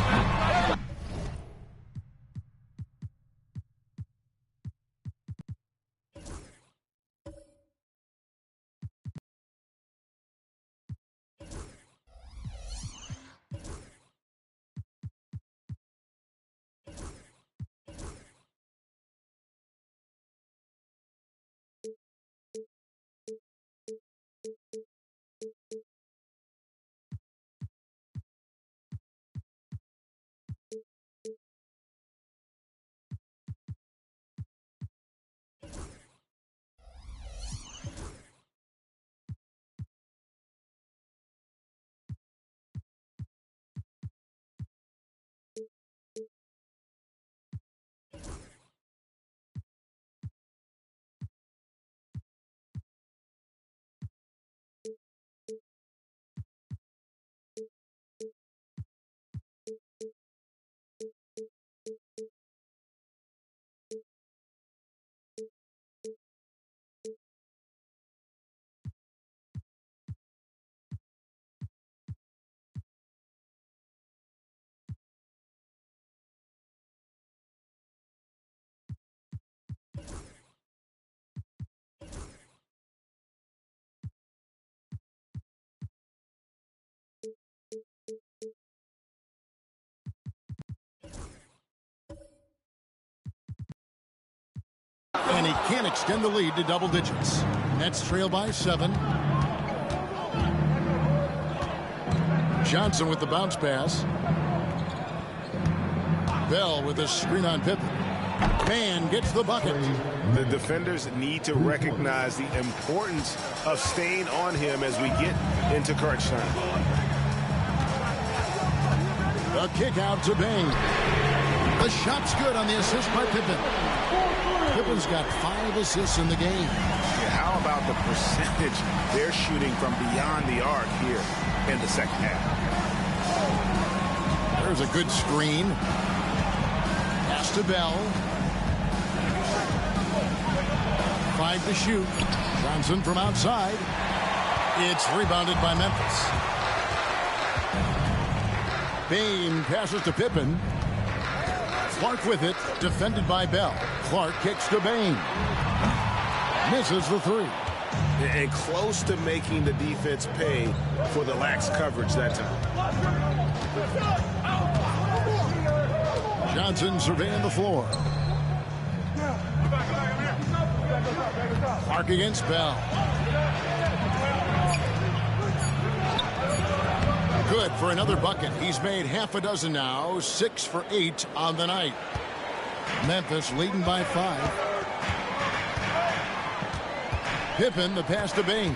And he can't extend the lead to double digits. Nets trail by 7. Johnson with the bounce pass. Bell with a screen on Pippen. Man gets the bucket. The defenders need to recognize the importance of staying on him as we get into crunch time. The kick out to Bain. The shot's good on the assist by Pippen. Pippen's got 5 assists in the game. Yeah, how about the percentage they're shooting from beyond the arc here in the second half? There's a good screen. Pass to Bell. 5 to shoot. Johnson from outside. It's rebounded by Memphis. Bain passes to Pippen. Clark with it, defended by Bell. Clark kicks to Bain. Misses the 3. And close to making the defense pay for the lax coverage that time. Johnson surveying the floor. Clark against Bell. Good for another bucket. He's made half a dozen now. 6 for 8 on the night. Memphis leading by 5. Pippen, the pass to Bain.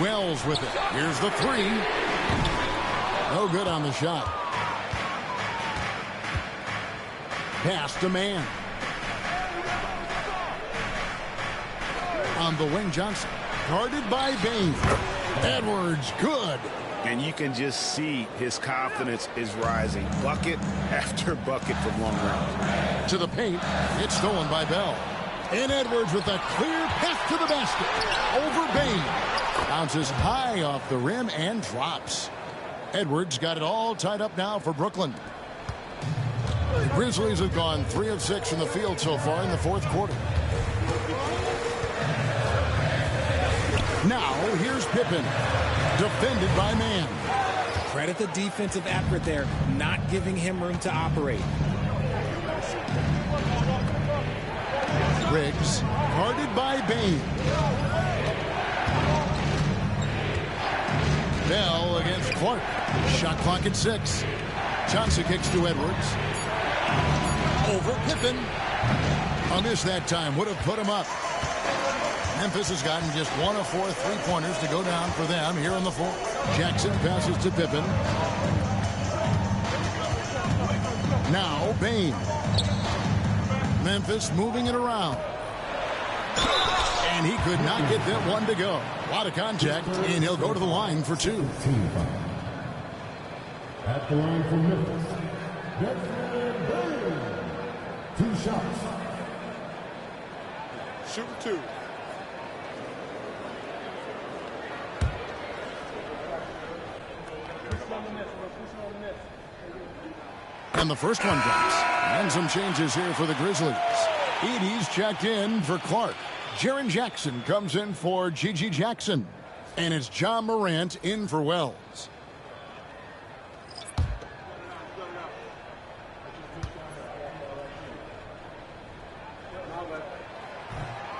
Wells with it. Here's the 3. No good on the shot. Pass to Man. On the wing, Johnson. Guarded by Bain. Edwards, good. And you can just see his confidence is rising. Bucket after bucket from long range. To the paint. It's stolen by Bell. And Edwards with a clear path to the basket. Over Bain. Bounces high off the rim and drops. Edwards got it all tied up now for Brooklyn. The Grizzlies have gone 3 of 6 from the field so far in the 4th quarter. Now, here's Pippen, defended by Man. Credit the defensive effort there, not giving him room to operate. Riggs, guarded by Bain. Bell against Clark. Shot clock at 6. Johnson kicks to Edwards. Over Pippen. A miss that time. Would have put him up. Memphis has gotten just 1 of 4 3-pointers to go down for them here in the 4th. Jackson passes to Pippen. Now Bain. Memphis moving it around. And he could not get that one to go. A lot of contact, and he'll go to the line for 2. At the line for Memphis, Desmond Bain. 2 shots. Shoot 2. And the first one drops. And some changes here for the Grizzlies. Edey's checked in for Clark. Jaren Jackson comes in for Gigi Jackson. And it's John Morant in for Wells.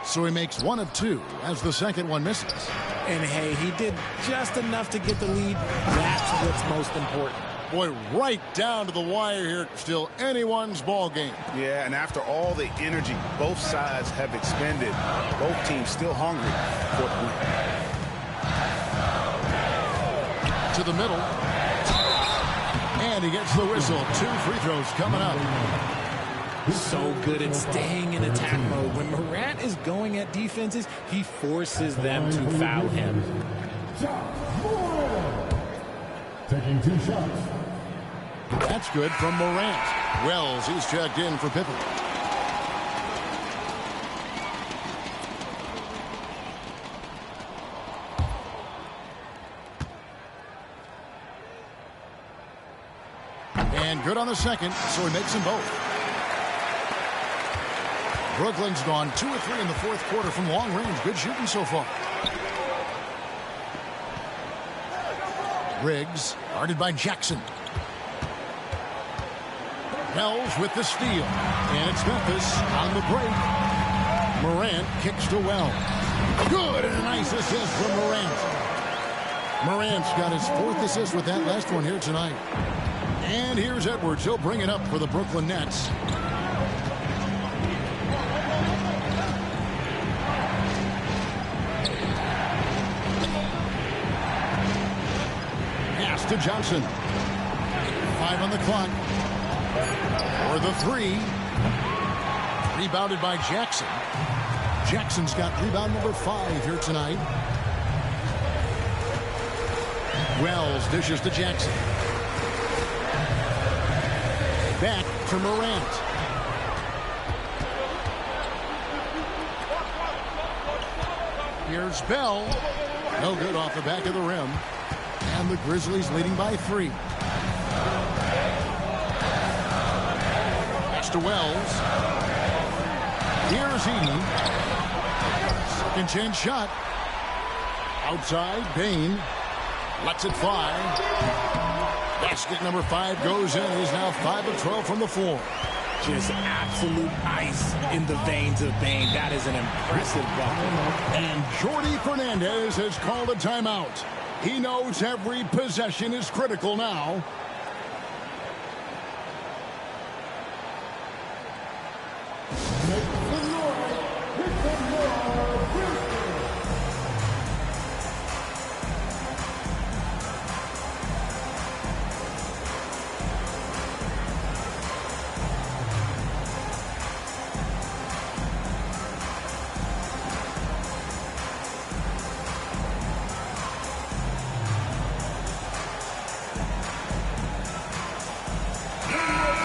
So he makes 1 of 2 as the second one misses. And hey, he did just enough to get the lead. That's what's most important. Boy, right down to the wire here. Still anyone's ball game. Yeah, and after all the energy both sides have expended, both teams still hungry for the win. To the middle. And he gets the whistle. 2 free throws coming up. So good at staying in attack mode. When Morant is going at defenses, he forces them to foul him. Taking 2 shots. That's good from Morant. Wells, he's checked in for Pippen. And good on the second, so he makes them both. Brooklyn's gone 2 of 3 in the 4th quarter from long range. Good shooting so far. Riggs, guarded by Jackson. Wells with the steal. And it's Memphis on the break. Morant kicks to Wells. Good, and a nice assist from Morant. Morant's got his 4th assist with that last one here tonight. And here's Edwards. He'll bring it up for the Brooklyn Nets. Pass to Johnson. 5 on the clock. For the 3. Rebounded by Jackson. Jackson's got rebound number 5 here tonight. Wells dishes to Jackson. Back to Morant. Here's Bell. No good off the back of the rim. And the Grizzlies leading by 3. Pass to Wells. Here's Eden. Second chance shot. Outside, Bain. Lets it fly. Basket number 5 goes in. He's now 5 of 12 from the floor. Just absolute ice in the veins of Bain. That is an impressive bucket. And Jordi Fernandez has called a timeout. He knows every possession is critical now.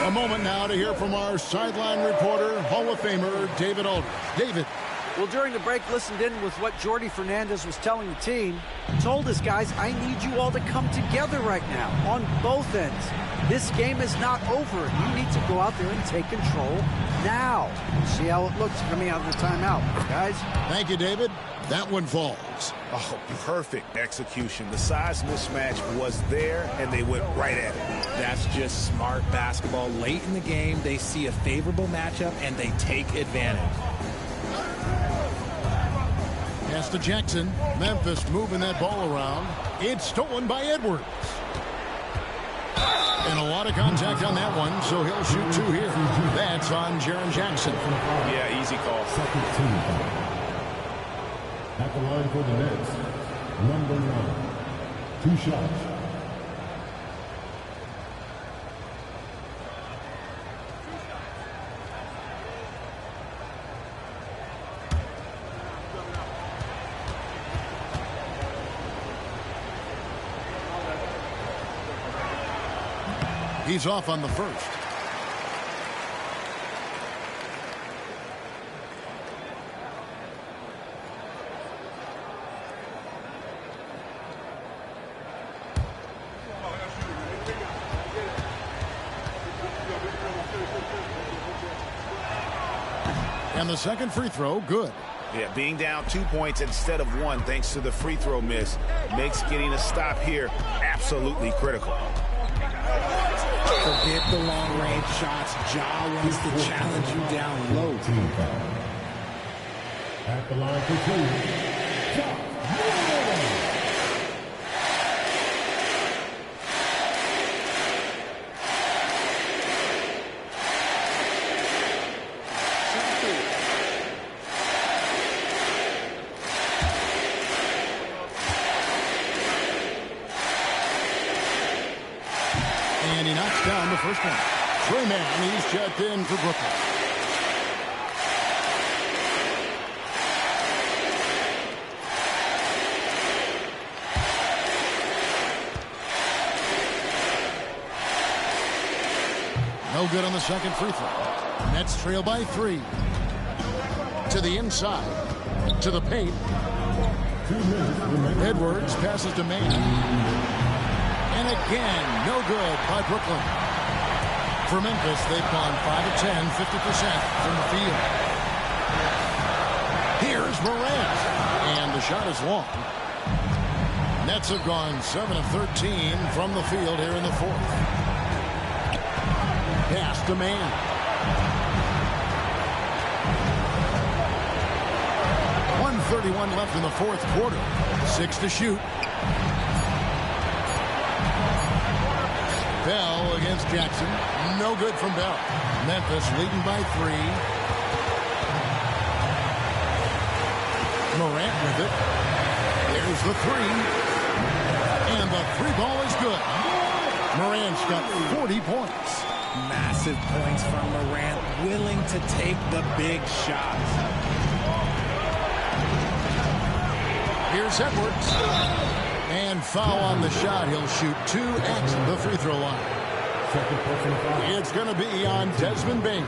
A moment now to hear from our sideline reporter, Hall of Famer David Aldridge. David. Well, during the break, listened in with what Jordi Fernandez was telling the team. Told his guys, I need you all to come together right now on both ends. This game is not over. You need to go out there and take control now. See how it looks coming out of the timeout, guys. Thank you, David. That one falls. Oh, perfect execution. The size mismatch was there, and they went right at it. That's just smart basketball. Late in the game, they see a favorable matchup, and they take advantage. Pass to Jackson. Memphis moving that ball around. It's stolen by Edwards. And a lot of contact on that one, so he'll shoot 2 here. That's on Jaren Jackson. Yeah, easy call. Second team. At the line for the Nets, number 9. 2 shots. He's off on the first. And the second free throw, good. Yeah, being down 2 points instead of 1 thanks to the free throw miss makes getting a stop here absolutely critical. Forget the long-range shots. Ja wants to challenge you down low. At the line for 2. Ja. And he knocks down the first one. Tre Mann, he's checked in for Brooklyn. No good on the second free throw. Nets trail by 3. To the inside. To the paint. Edwards passes to Mann. And again, no good by Brooklyn. For Memphis, they've gone 5 of 10, 50% from the field. Here's Morant. And the shot is long. Nets have gone 7 of 13 from the field here in the fourth. Pass to man. 1:31 left in the fourth quarter. 6 to shoot. Bell against Jackson. No good from Bell. Memphis leading by 3. Morant with it. There's the 3. And the 3 ball is good. Morant's got 40 points. Massive points from Morant, willing to take the big shots. Here's Edwards. And foul on the shot. He'll shoot 2 at the free throw line. It's going to be on Desmond Bane.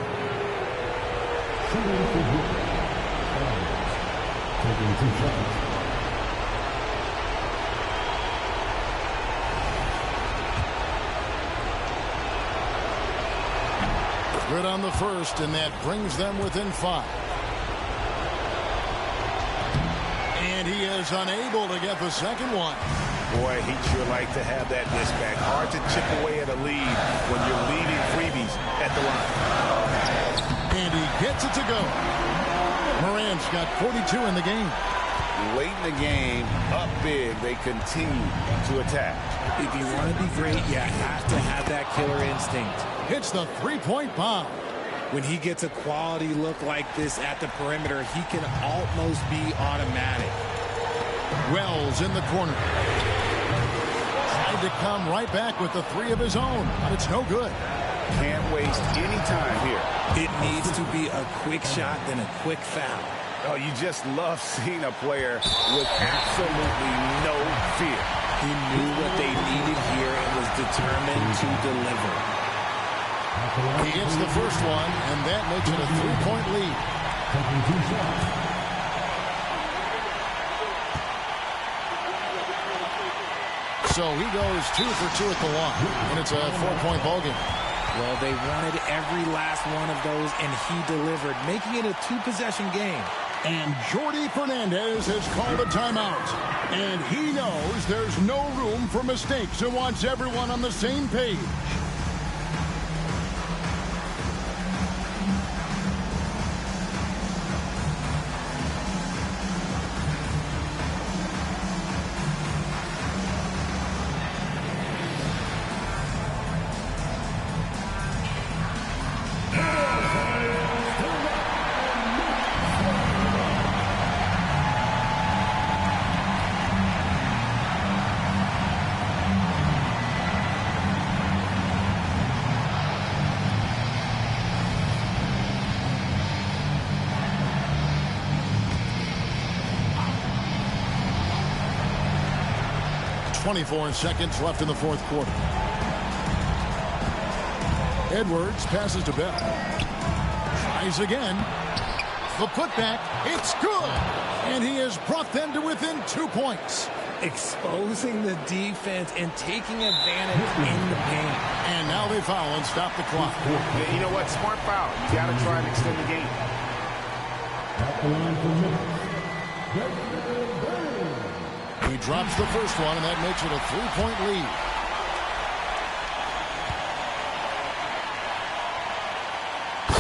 Good on the first, and that brings them within 5. And he is unable to get the second one. Boy, he'd sure like to have that miss back. Hard to chip away at a lead when you're leading freebies at the line. And he gets it to go. Morant's got 42 in the game. Late in the game, up big, they continue to attack. If you want to be great, you have to have that killer instinct. Hits the three-point bomb. When he gets a quality look like this at the perimeter, he can almost be automatic. Wells in the corner. Tried to come right back with the 3 of his own, but it's no good. Can't waste any time here. It needs to be a quick shot, then a quick foul. Oh, you just love seeing a player with absolutely no fear. He knew what they needed here and was determined to deliver. He hits the first one, and that makes it a 3-point lead. So he goes 2 for 2 at the line, and it's a 4-point ballgame. Well, they wanted every last one of those, and he delivered, making it a 2-possession game. And Jordi Fernandez has called a timeout. And he knows there's no room for mistakes and wants everyone on the same page. .24 seconds left in the fourth quarter. Edwards passes to Bell. Tries again. The putback, it's good. And he has brought them to within 2 points. Exposing the defense and taking advantage in the paint. And now they foul and stop the clock. You know what? Smart foul. You got to try and extend the game. He drops the first one, and that makes it a 3-point lead.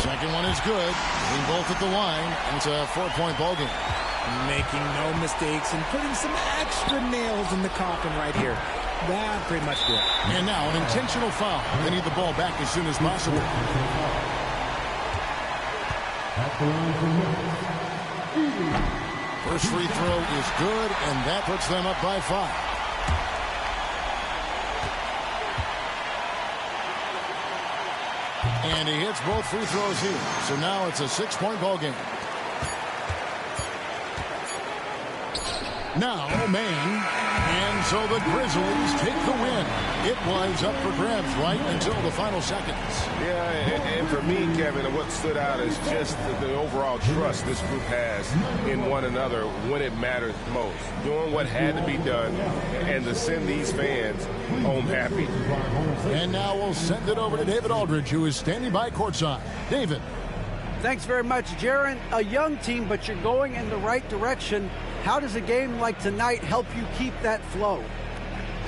Second one is good. Being both at the line, and it's a 4-point ballgame. Making no mistakes and putting some extra nails in the coffin right here. That pretty much did. And now an intentional foul. They need the ball back as soon as possible. First free throw is good, and that puts them up by 5. And he hits both free throws here. So now it's a 6-point ball game. Now, man. And so the Grizzlies take the win. It was up for grabs right until the final seconds. Yeah, and for me, Kevin, what stood out is just the overall trust this group has in one another when it matters most. Doing what had to be done and to send these fans home happy. And now we'll send it over to David Aldridge, who is standing by courtside. David. Thanks very much, Jaron. A young team, but you're going in the right direction. How does a game like tonight help you keep that flow?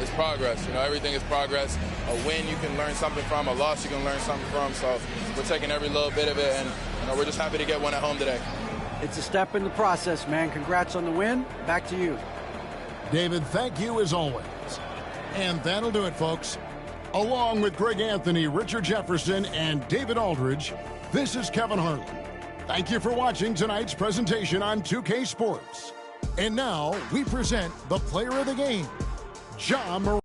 it's progress. You know, everything is progress. A win you can learn something from, a loss you can learn something from. So we're taking every little bit of it, and you know, we're just happy to get one at home today. It's a step in the process, man. Congrats on the win. Back to you. David, thank you as always. And that'll do it, folks. Along with Greg Anthony, Richard Jefferson, and David Aldridge, this is Kevin Harlan. Thank you for watching tonight's presentation on 2K Sports. And now we present the player of the game, Ja Morant.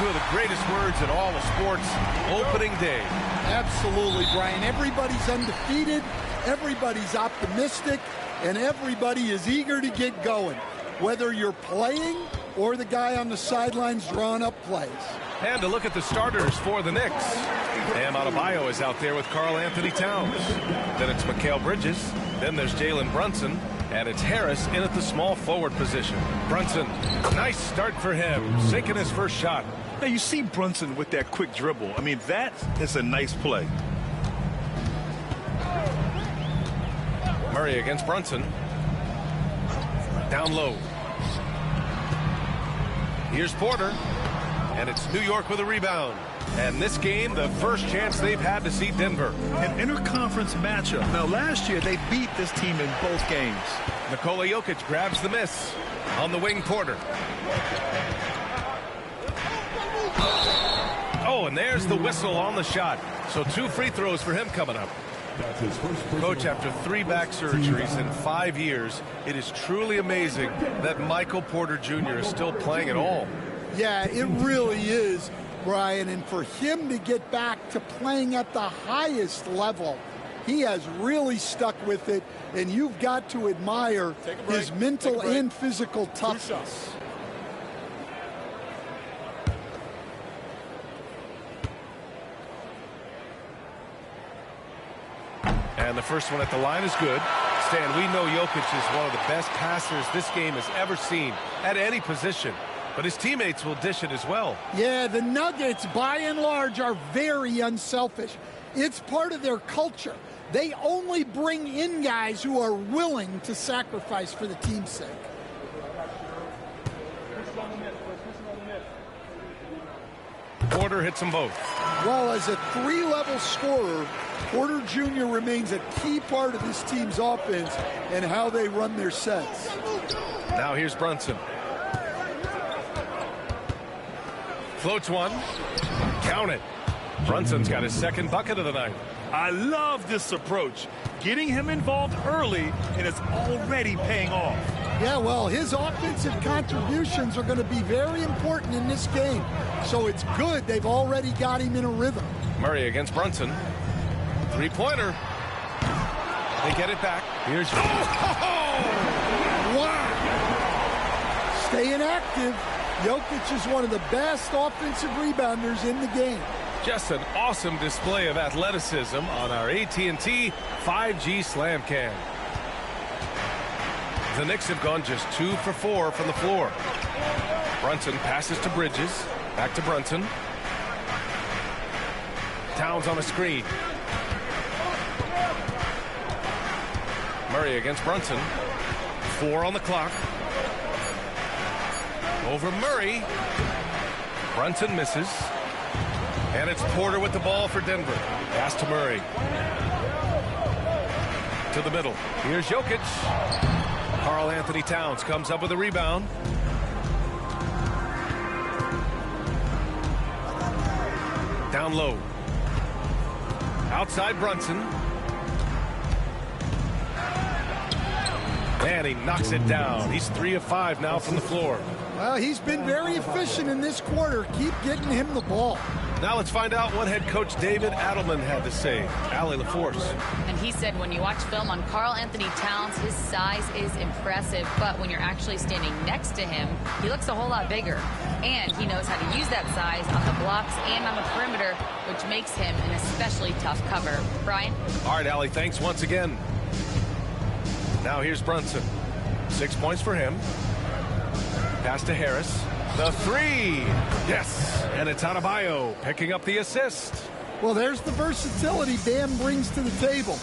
two of the greatest words in all of sports, opening day. Absolutely, Brian. Everybody's undefeated, everybody's optimistic, and everybody is eager to get going, whether you're playing or the guy on the sidelines drawing up plays. And to look at the starters for the Knicks. Bam Adebayo is out there with Karl Anthony Towns. Then it's Mikal Bridges. Then there's Jalen Brunson. And it's Harris in at the small forward position. Brunson, nice start for him, sinking his first shot. Now you see Brunson with that quick dribble. I mean, that is a nice play. Murray against Brunson. Down low. Here's Porter. And it's New York with a rebound. And this game, the first chance they've had to see Denver. An interconference matchup. Now, last year, they beat this team in both games. Nikola Jokic grabs the miss. On the wing, Porter. Oh, and there's the whistle on the shot. So 2 free throws for him coming up. Coach, after 3 back surgeries in 5 years, it is truly amazing that Michael Porter Jr. is still playing at all. Yeah, it really is, Brian. And for him to get back to playing at the highest level, he has really stuck with it. And you've got to admire his mental and physical toughness. And the first one at the line is good. Stan, we know Jokic is one of the best passers this game has ever seen at any position. But his teammates will dish it as well. Yeah, the Nuggets, by and large, are very unselfish. It's part of their culture. They only bring in guys who are willing to sacrifice for the team's sake. Porter hits them both. Well, as a 3-level scorer, Porter Jr. remains a key part of this team's offense and how they run their sets. Now here's Brunson. Floats one. Count it. Brunson's got his second bucket of the night. I love this approach. Getting him involved early, and it's already paying off. Yeah, well, his offensive contributions are going to be very important in this game. So it's good they've already got him in a rhythm. Murray against Brunson. 3-pointer. They get it back. Here's... Wow! Staying active. Jokic is one of the best offensive rebounders in the game. Just an awesome display of athleticism on our AT&T 5G Slam Cam. The Knicks have gone just 2 for 4 from the floor. Brunson passes to Bridges. Back to Brunson. Towns on a screen. Murray against Brunson. 4 on the clock. Over Murray. Brunson misses. And it's Porter with the ball for Denver. Pass to Murray. To the middle. Here's Jokic. Karl Anthony Towns comes up with a rebound. Down low. Outside Brunson. And he knocks it down. He's 3 of 5 now from the floor. Well, he's been very efficient in this quarter. Keep getting him the ball. Now let's find out what head coach David Adelman had to say. Allie LaForce. And he said when you watch film on Karl Anthony Towns, his size is impressive, but when you're actually standing next to him, he looks a whole lot bigger. And he knows how to use that size on the blocks and on the perimeter, which makes him an especially tough cover. Brian? All right, Allie, thanks once again. Now here's Brunson. 6 points for him. Pass to Harris. The 3. Yes. And it's Adebayo picking up the assist. Well, there's the versatility Bam brings to the table.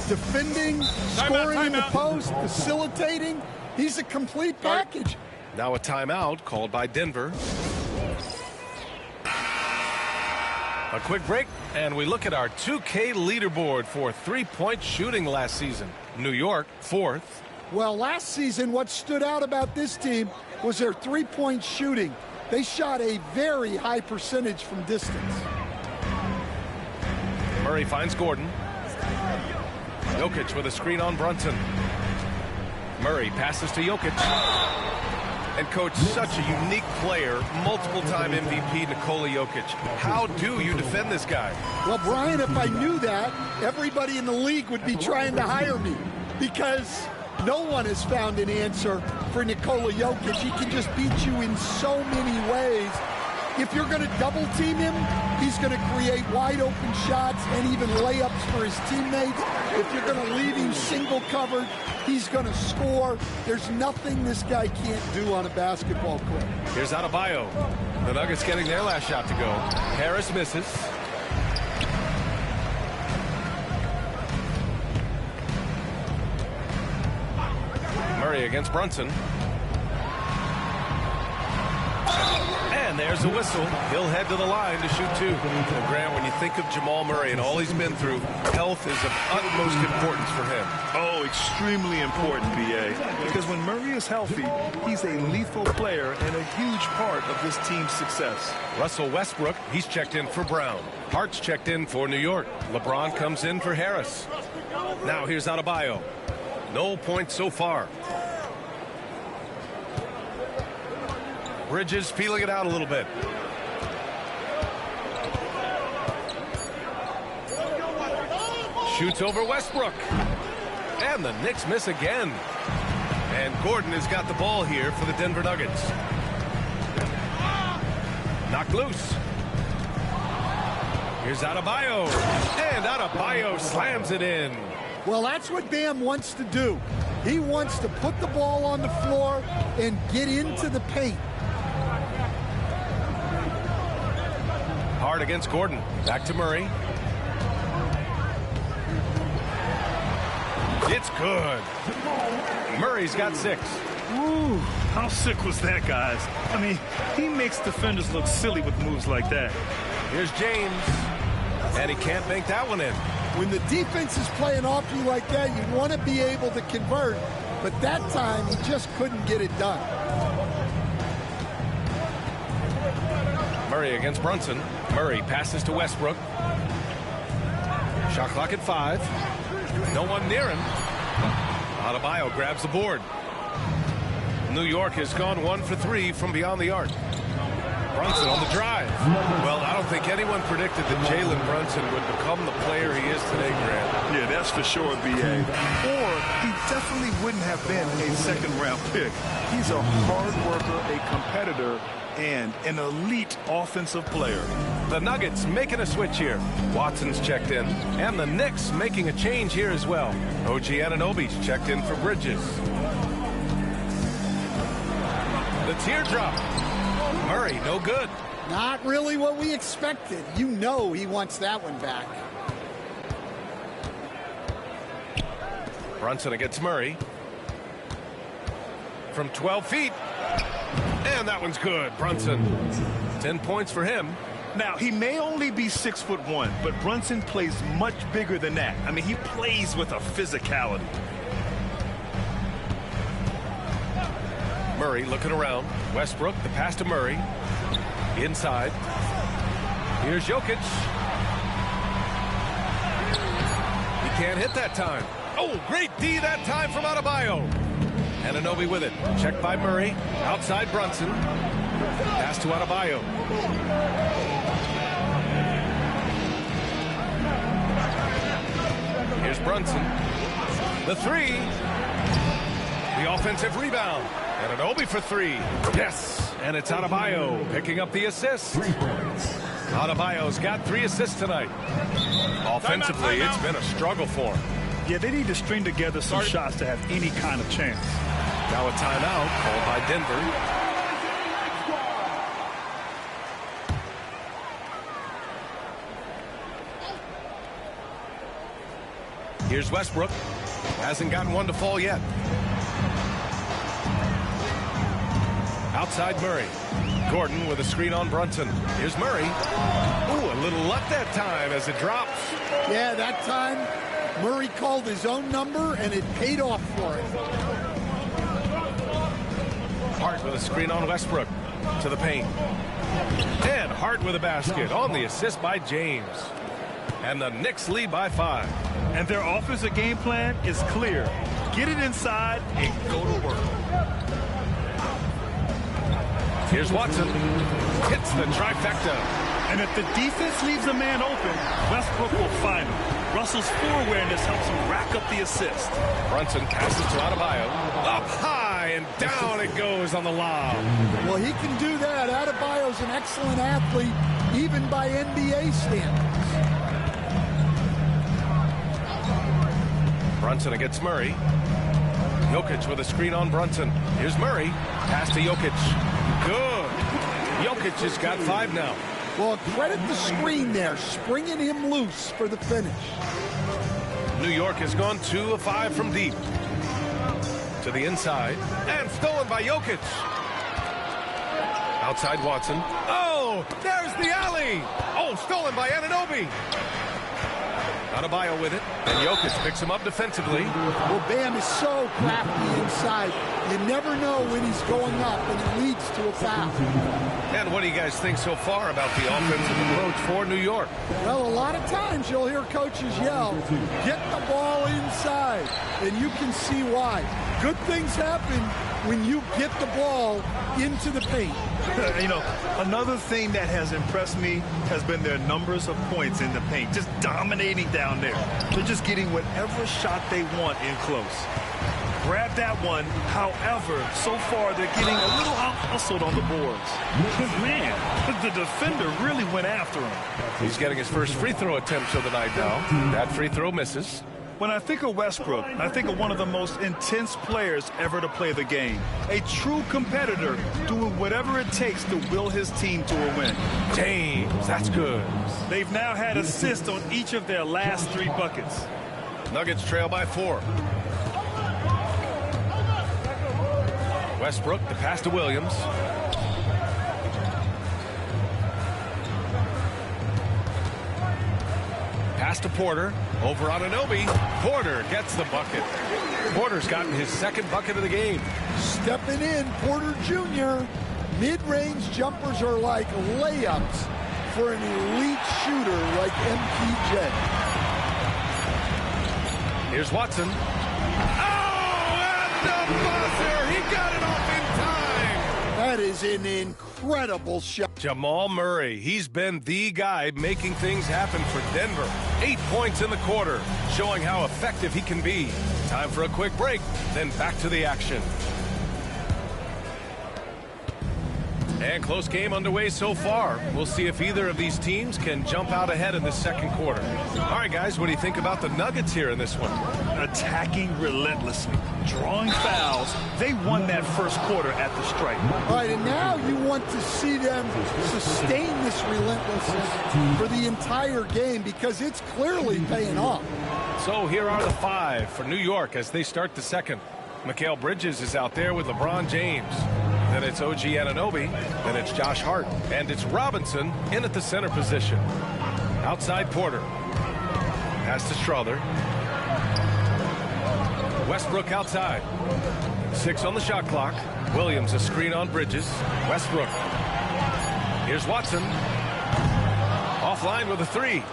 Defending, scoring in the post, facilitating. He's a complete package. Now a timeout called by Denver. A quick break, and we look at our 2K leaderboard for three-point shooting last season. New York, 4th. Well, last season, what stood out about this team was their three-point shooting. They shot a very high percentage from distance. Murray finds Gordon. Jokic with a screen on Brunson. Murray passes to Jokic. And, Coach, such a unique player, multiple-time MVP Nikola Jokic. How do you defend this guy? Well, Brian, if I knew that, everybody in the league would be trying to hire me because no one has found an answer for Nikola Jokic. He can just beat you in so many ways. If you're going to double team him, he's going to create wide open shots and even layups for his teammates. If you're going to leave him single covered, he's going to score. There's nothing this guy can't do on a basketball court. Here's Adebayo. The Nuggets getting their last shot to go. Harris misses. Murray against Brunson. And there's a whistle. He'll head to the line to shoot two. And Grant, when you think of Jamal Murray and all he's been through, health is of utmost importance for him. Oh, extremely important, B.A. Because when Murray is healthy, he's a lethal player and a huge part of this team's success. Russell Westbrook, he's checked in for Brown. Hart's checked in for New York. LeBron comes in for Harris. Now here's Adebayo. No points so far. Bridges feeling it out a little bit. Shoots over Westbrook. And the Knicks miss again. And Gordon has got the ball here for the Denver Nuggets. Knocked loose. Here's Adebayo. And Adebayo slams it in. Well, that's what Bam wants to do. He wants to put the ball on the floor and get into the paint. Hard against Gordon. Back to Murray. It's good. Murray's got 6. Ooh, how sick was that, guys? I mean, he makes defenders look silly with moves like that. Here's James. And he can't bank that one in. When the defense is playing off you like that, you want to be able to convert. But that time, he just couldn't get it done. Murray against Brunson. Murray passes to Westbrook. Shot clock at 5. No one near him. Adebayo grabs the board. New York has gone 1 for 3 from beyond the arc. Brunson on the drive. Well, I don't think anyone predicted that Jalen Brunson would become the player he is today, Grant. Yeah, that's for sure, B.A. Or he definitely wouldn't have been a second-round pick. He's a hard worker, a competitor, and an elite offensive player. The Nuggets making a switch here. Watson's checked in. And the Knicks making a change here as well. OG Anunoby's checked in for Bridges. The teardrop. Murray, no good. Not really what we expected. You know he wants that one back. Brunson against Murray. From 12 feet. And that one's good. Brunson. 10 points for him. Now, he may only be 6'1", but Brunson plays much bigger than that. I mean, he plays with a physicality. Murray looking around. Westbrook, the pass to Murray. Inside. Here's Jokic. He can't hit that time. Oh, great D that time from Adebayo. Anunoby with it. Checked by Murray. Outside Brunson. Pass to Adebayo. Here's Brunson. The 3. The offensive rebound. Anunoby for 3. Yes. And it's Adebayo picking up the assist. Adebayo's got 3 assists tonight. Offensively, it's been a struggle for him. Yeah, they need to string together some shots to have any kind of chance. Now a timeout called by Denver. Here's Westbrook. Hasn't gotten one to fall yet. Outside Murray. Gordon with a screen on Brunson. Here's Murray. Ooh, a little luck that time as it drops. Yeah, that time Murray called his own number and it paid off for him. Hart with a screen on Westbrook to the paint. And Hart with a basket on the assist by James. And the Knicks lead by 5. And their offensive game plan is clear. Get it inside and go to work. Here's Watson. Hits the trifecta. And if the defense leaves a man open, Westbrook will find him. Russell's floor awareness helps him rack up the assist. Brunson passes to Adebayo. Up high and down it goes on the lob. Well, he can do that. Adebayo's an excellent athlete, even by NBA standards. Brunson against Murray. Jokic with a screen on Brunson. Here's Murray. Pass to Jokic. Good. Jokic has got 5 now. Well, credit the screen there, springing him loose for the finish. New York has gone 2 of 5 from deep. To the inside. And stolen by Jokic. Outside Watson. Oh, there's the alley. Oh, stolen by Anunoby. Adebayo with it. And Jokic picks him up defensively. Well, Bam is so crafty inside. You never know when he's going up, and it leads to a foul. And what do you guys think so far about the offensive approach for New York? Well, a lot of times you'll hear coaches yell, get the ball inside, and you can see why. Good things happen when you get the ball into the paint. You know, another thing that has impressed me has been their numbers of points in the paint, just dominating down there. They're just getting whatever shot they want in close. Grab that one. However, so far they're getting a little out-hustled on the boards. Man, the defender really went after him. He's getting his first free throw attempt of the night now. That free throw misses. When I think of Westbrook, I think of one of the most intense players ever to play the game. A true competitor doing whatever it takes to will his team to a win. James, that's good. They've now had assists on each of their last 3 buckets. Nuggets trail by 4. Westbrook, the pass to Williams. Pass to Porter. Over on Anunoby. Porter gets the bucket. Porter's gotten his 2nd bucket of the game. Stepping in, Porter Jr. Mid-range jumpers are like layups for an elite shooter like MPJ. Here's Watson. The buzzer! He got it off in time! That is an incredible shot. Jamal Murray, he's been the guy making things happen for Denver. 8 points in the quarter, showing how effective he can be. Time for a quick break, then back to the action. And close game underway so far. We'll see if either of these teams can jump out ahead in the 2nd quarter. All right, guys, what do you think about the Nuggets here in this one? Attacking relentlessly, drawing fouls. They won that 1st quarter at the stripe. All right, and now you want to see them sustain this relentlessness for the entire game because it's clearly paying off. So here are the 5 for New York as they start the 2nd. Mikal Bridges is out there with LeBron James. Then it's OG Anunoby. Then it's Josh Hart. And it's Robinson in at the center position. Outside Porter. Pass to Strother. Westbrook outside. 6 on the shot clock. Williams a screen on Bridges. Westbrook. Here's Watson. Offline with a 3.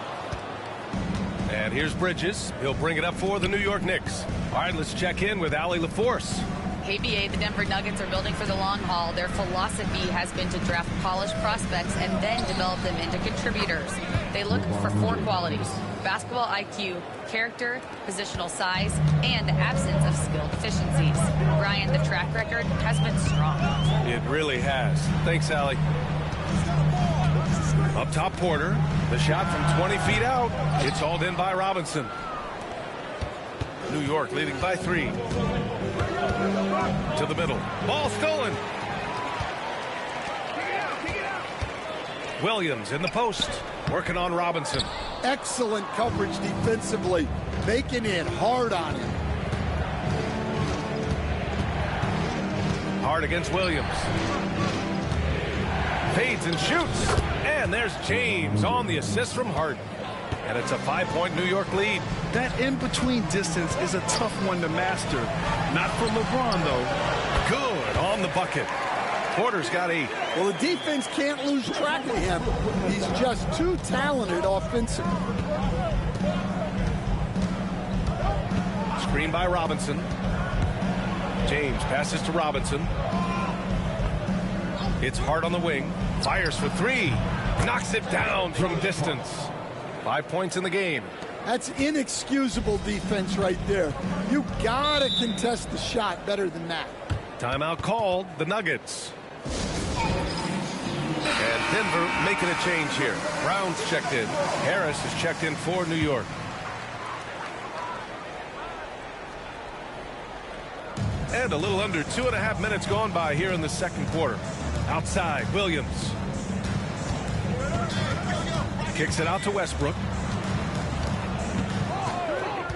And here's Bridges. He'll bring it up for the New York Knicks. All right, let's check in with Allie LaForce. Hey, BA, the Denver Nuggets are building for the long haul. Their philosophy has been to draft polished prospects and then develop them into contributors. They look for 4 qualities: basketball IQ, character, positional size, and the absence of skill deficiencies. Brian, the track record has been strong. It really has. Thanks, Allie. Up top, Porter. The shot from 20 feet out. It's hauled in by Robinson. New York leading by 3. To the middle. Ball stolen. Williams in the post. Working on Robinson. Excellent coverage defensively. Making it hard on him. Hard against Williams. Fades and shoots. And there's James on the assist from Hart. And it's a 5-point New York lead. That in-between distance is a tough one to master. Not for LeBron, though. Good on the bucket. Porter's got 8. Well, the defense can't lose track of him. He's just too talented offensively. Screen by Robinson. James passes to Robinson. It's Hart on the wing. Fires for three. Knocks it down from distance. 5 points in the game. That's inexcusable defense right there. You got to contest the shot better than that. Timeout called. The Nuggets. And Denver making a change here. Brown's checked in. Harris is checked in for New York. And a little under 2.5 minutes gone by here in the second quarter. Outside, Williams. Kicks it out to Westbrook.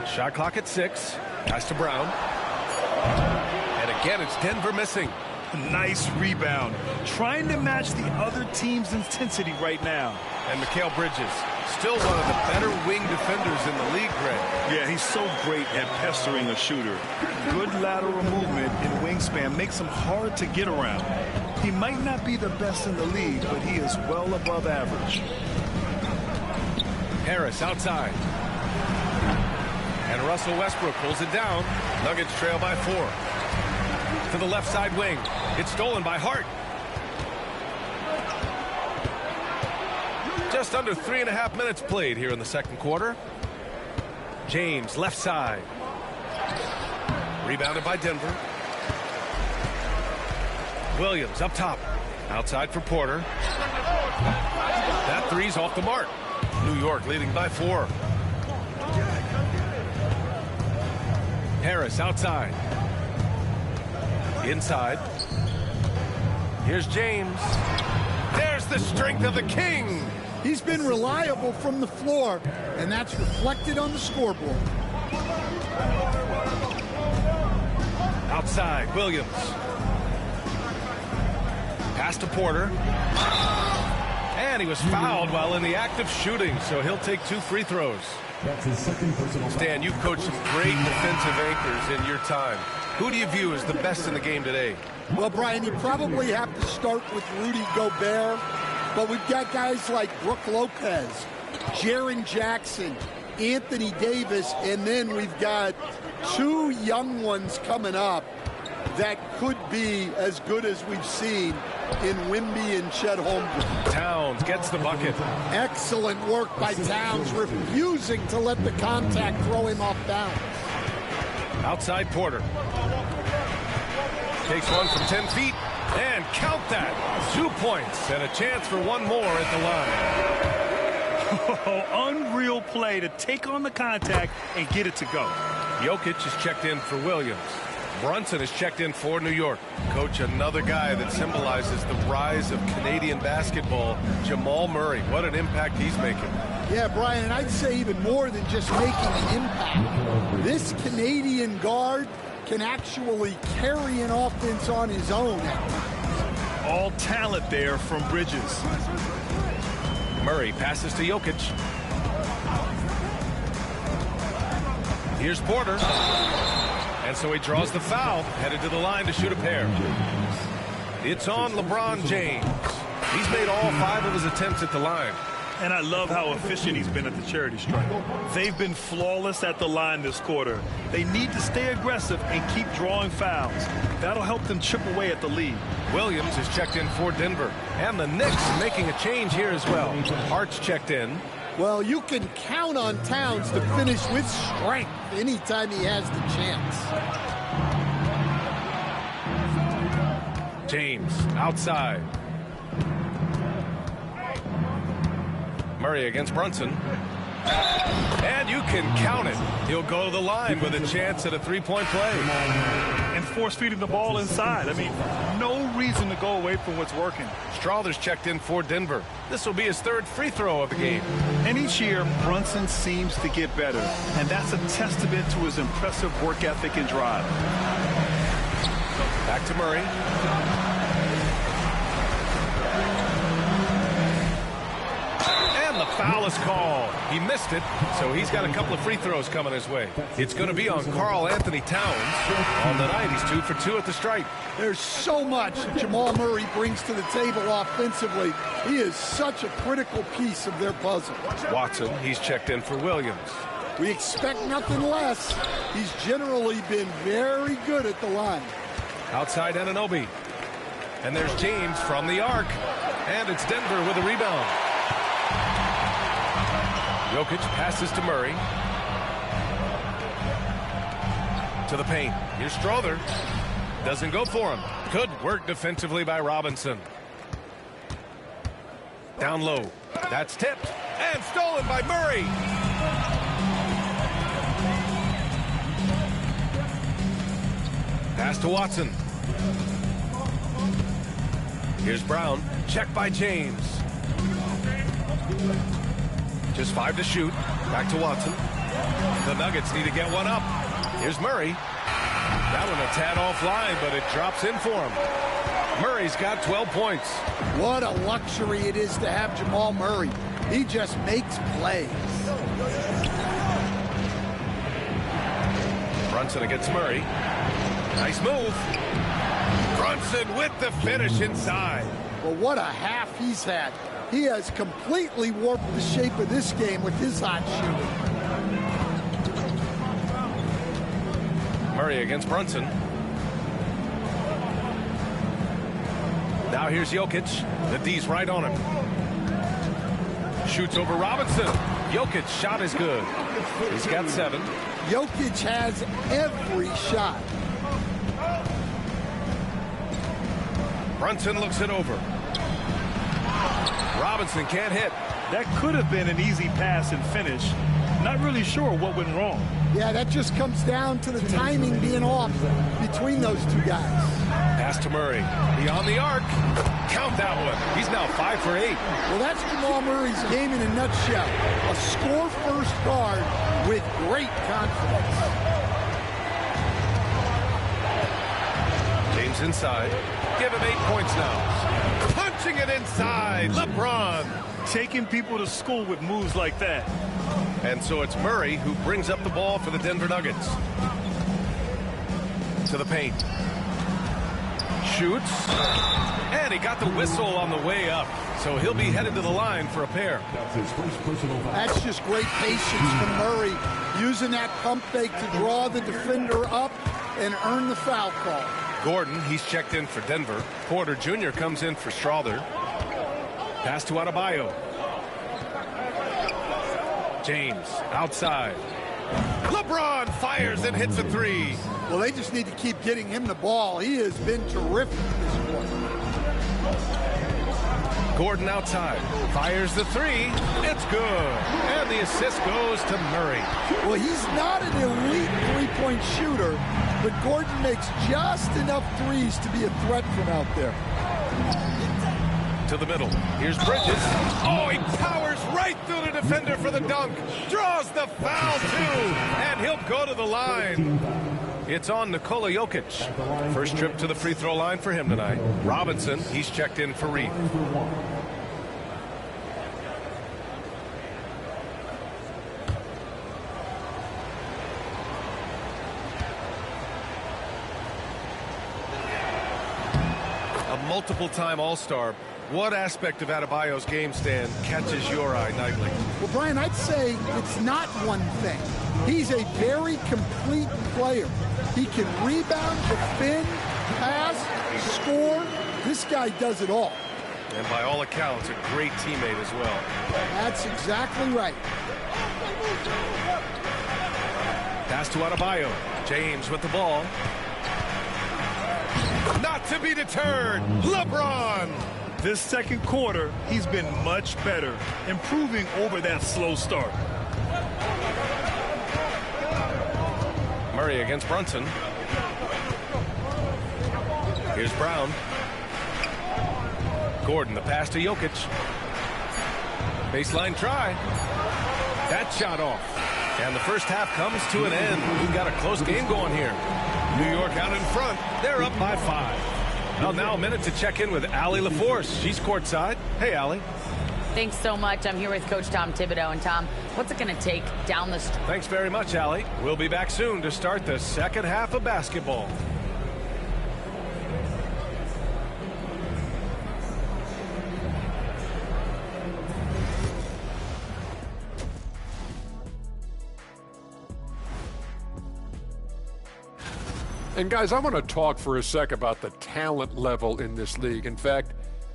Shot clock at 6. Pass to Brown. And again, it's Denver missing. Nice rebound. Trying to match the other team's intensity right now. And Mikal Bridges, still one of the better wing defenders in the league, Greg. Yeah, he's so great at pestering a shooter. Good lateral movement and wingspan makes him hard to get around. He might not be the best in the league, but he is well above average. Harris outside. And Russell Westbrook pulls it down. Nuggets trail by 4. To the left side wing. It's stolen by Hart. Just under 3.5 minutes played here in the second quarter. James left side. Rebounded by Denver. Williams up top. Outside for Porter. That three's off the mark. New York leading by 4. Harris outside. Inside. Here's James. There's the strength of the King. He's been reliable from the floor, and that's reflected on the scoreboard. Outside, Williams. Pass to Porter. And he was fouled while in the act of shooting, so he'll take 2 free throws. That's his second personal. Stan, you've coached some great defensive anchors in your time. Who do you view as the best in the game today? Well, Brian, you probably have to start with Rudy Gobert, but we've got guys like Brook Lopez, Jaren Jackson, Anthony Davis, and then we've got 2 young ones coming up that could be as good as we've seen in Wimby and Chet Holmgren. Towns gets the bucket. Excellent work by Towns, refusing to let the contact throw him off balance. Outside Porter. Takes one from 10 feet. And count that. 2 points and a chance for one more at the line. Oh, unreal play to take on the contact and get it to go. Jokic is checked in for Williams. Brunson is checked in for New York. Coach, another guy that symbolizes the rise of Canadian basketball, Jamal Murray. What an impact he's making. Yeah, Brian, and I'd say even more than just making an impact. This Canadian guard can actually carry an offense on his own. All talent there from Bridges. Murray passes to Jokic. Here's Porter. And so he draws the foul, headed to the line to shoot a pair. It's on LeBron James. He's made all 5 of his attempts at the line. And I love how efficient he's been at the charity stripe. They've been flawless at the line this quarter. They need to stay aggressive and keep drawing fouls. That'll help them chip away at the lead. Williams is checked in for Denver. And the Knicks making a change here as well. Hart's checked in. Well, you can count on Towns to finish with strength anytime he has the chance. James outside. Murray against Brunson. And you can count it. He'll go to the line with a chance at a 3-point play. And force feeding the ball inside. I mean, no reason to go away from what's working. Strawther's checked in for Denver. This will be his 3rd free throw of the game. And each year, Brunson seems to get better. And that's a testament to his impressive work ethic and drive. Back to Murray. The foul is called. He missed it, so he's got a couple of free throws coming his way. It's going to be on Karl Anthony Towns. On the night, he's 2 for 2 at the stripe. There's so much that Jamal Murray brings to the table offensively. He is such a critical piece of their puzzle. Watson, he's checked in for Williams. We expect nothing less. He's generally been very good at the line. Outside Anunoby. And there's James from the arc. And it's Denver with a rebound. Jokic passes to Murray. To the paint. Here's Strother. Doesn't go for him. Good work defensively by Robinson. Down low. That's tipped. And stolen by Murray. Pass to Watson. Here's Brown. Check by James. Just 5 to shoot. Back to Watson. The Nuggets need to get one up. Here's Murray. That one a tad offline, but it drops in for him. Murray's got 12 points. What a luxury it is to have Jamal Murray. He just makes plays. Brunson against Murray. Nice move. Brunson with the finish inside. Well, what a half he's had. He has completely warped the shape of this game with his hot shooting. Murray against Brunson. Now here's Jokic. The D's right on him. Shoots over Robinson. Jokic shot is good. He's got 7. Jokic has every shot. Brunson looks it over. Robinson can't hit. That could have been an easy pass and finish. Not really sure what went wrong. Yeah, that just comes down to the timing being off between those two guys. Pass to Murray. Beyond the arc. Count that one. He's now 5 for 8. Well, that's Jamal Murray's game in a nutshell. A score-first guard with great confidence. James inside. Give him 8 points now. Punching it inside. LeBron. Taking people to school with moves like that. And so it's Murray who brings up the ball for the Denver Nuggets. To the paint. Shoots. And he got the whistle on the way up. So he'll be headed to the line for a pair. That's just great patience from Murray. Using that pump fake to draw the defender up and earn the foul call. Gordon, he's checked in for Denver. Porter Jr. comes in for Strother. Pass to Adebayo. James outside. LeBron fires and hits a 3. Well, they just need to keep getting him the ball. He has been terrific this point. Gordon outside. Fires the 3. It's good. And the assist goes to Murray. Well, he's not an elite three-point shooter, but Gordon makes just enough threes to be a threat from out there. To the middle. Here's Bridges. Oh, he powers right through the defender for the dunk. Draws the foul, too. And he'll go to the line. It's on Nikola Jokic. First trip to the free throw line for him tonight. Robinson, he's checked in for Reed. A multiple-time All-Star. What aspect of Adebayo's game, Stan, catches your eye nightly? Well, Brian, I'd say it's not one thing. He's a very complete player. He can rebound, defend, pass, score. This guy does it all. And by all accounts, a great teammate as well. That's exactly right. Pass to Adebayo. James with the ball. Not to be deterred. LeBron. This second quarter, he's been much better, improving over that slow start. Murray against Brunson. Here's Brown. Gordon, the pass to Jokic. Baseline try. That shot off. And the first half comes to an end. We've got a close game going here. New York out in front. They're up by 5. Well, now a minute to check in with Allie LaForce. She's courtside. Hey, Allie. Thanks so much. I'm here with Coach Tom Thibodeau. And, Tom, what's it going to take down the stretch? Thanks very much, Allie. We'll be back soon to start the second half of basketball. And guys, I want to talk for a sec about the talent level in this league. In fact,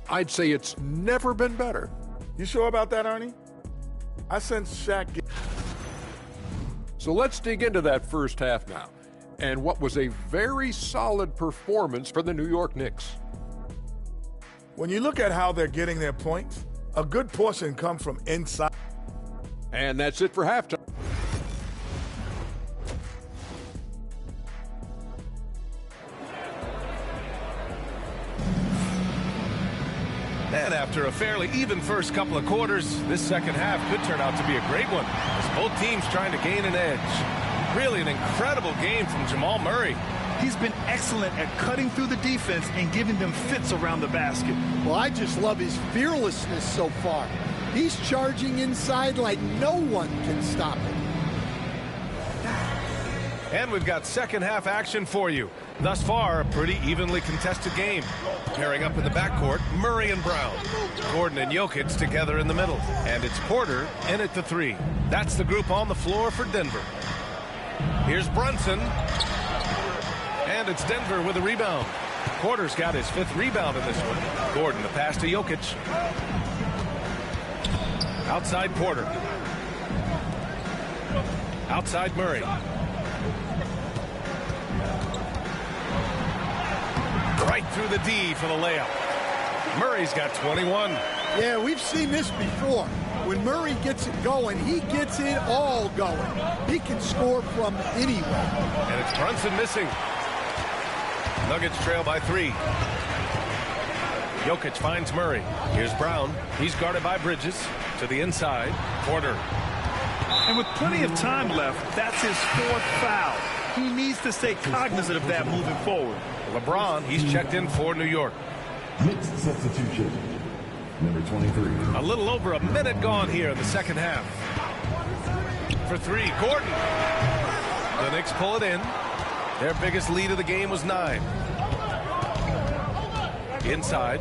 I'd say it's never been better. You sure about that, Ernie? I sense Shaq. So let's dig into that first half now, and what was a very solid performance for the New York Knicks. When you look at how they're getting their points, a good portion come from inside. And that's it for halftime. And after a fairly even first couple of quarters, this second half could turn out to be a great one, as both teams trying to gain an edge. Really an incredible game from Jamal Murray. He's been excellent at cutting through the defense and giving them fits around the basket. Well, I just love his fearlessness so far. He's charging inside like no one can stop him. And we've got second half action for you. Thus far, a pretty evenly contested game. Pairing up in the backcourt, Murray and Brown. Gordon and Jokic together in the middle. And it's Porter in at the three. That's the group on the floor for Denver. Here's Brunson. And it's Denver with a rebound. Porter's got his 5th rebound in this one. Gordon, the pass to Jokic. Outside Porter. Outside Murray. Right through the D for the layup. Murray's got 21. Yeah, we've seen this before. When Murray gets it going, he gets it all going. He can score from anywhere. And it's Brunson missing. Nuggets trail by 3. Jokic finds Murray. Here's Brown. He's guarded by Bridges. To the inside. Porter. And with plenty of time left, that's his 4th foul. He needs to stay cognizant of that moving forward. LeBron, he's checked in for New York. Mixed substitution. Number 23. A little over a minute gone here in the second half. For 3, Gordon. The Knicks pull it in. Their biggest lead of the game was 9. Inside.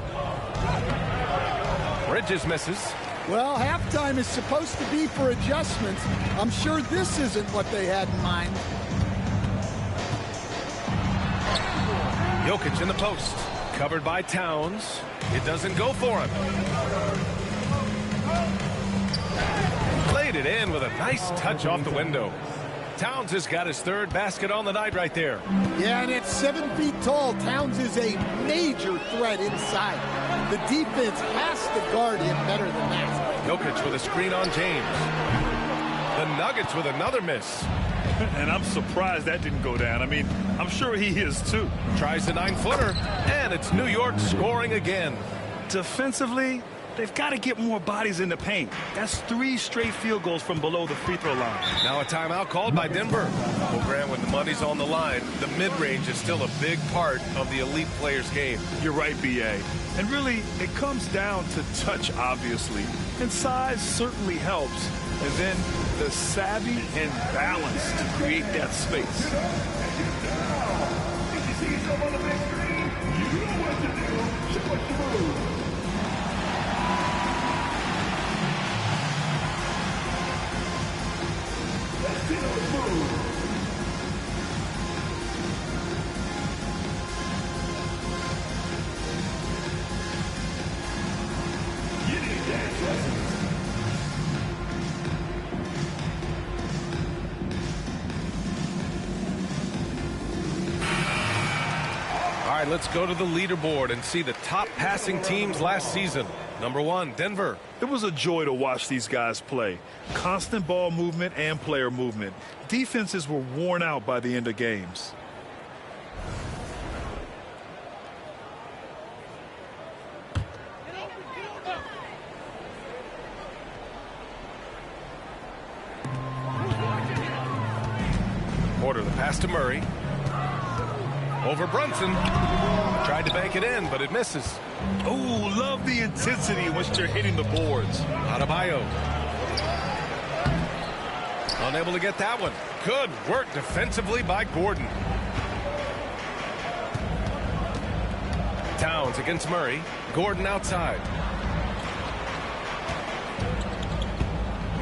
Bridges misses. Well, halftime is supposed to be for adjustments. I'm sure this isn't what they had in mind. Jokic in the post. Covered by Towns. It doesn't go for him. Played it in with a nice touch off the window. Towns has got his 3rd basket on the night right there. Yeah, and at 7 feet tall, Towns is a major threat inside. The defense has to guard him better than that. Jokic with a screen on James. The Nuggets with another miss. And I'm surprised that didn't go down. I mean, I'm sure he is too. Tries the 9-footer, and it's New York scoring again. Defensively, they've got to get more bodies in the paint. That's 3 straight field goals from below the free throw line. Now a timeout called by Denver. Well, Grant, when the money's on the line, the mid-range is still a big part of the elite player's game. You're right, B.A. And really, it comes down to touch, obviously. And size certainly helps. And then the savvy and balance to create that space. All right, let's go to the leaderboard and see the top passing teams last season. Number 1, Denver. It was a joy to watch these guys play. Constant ball movement and player movement. Defenses were worn out by the end of games. Porter, the pass to Murray. Over Brunson. Tried to bank it in, but it misses. Oh, love the intensity in which they're hitting the boards. Adebayo. Unable to get that one. Good work defensively by Gordon. Towns against Murray. Gordon outside.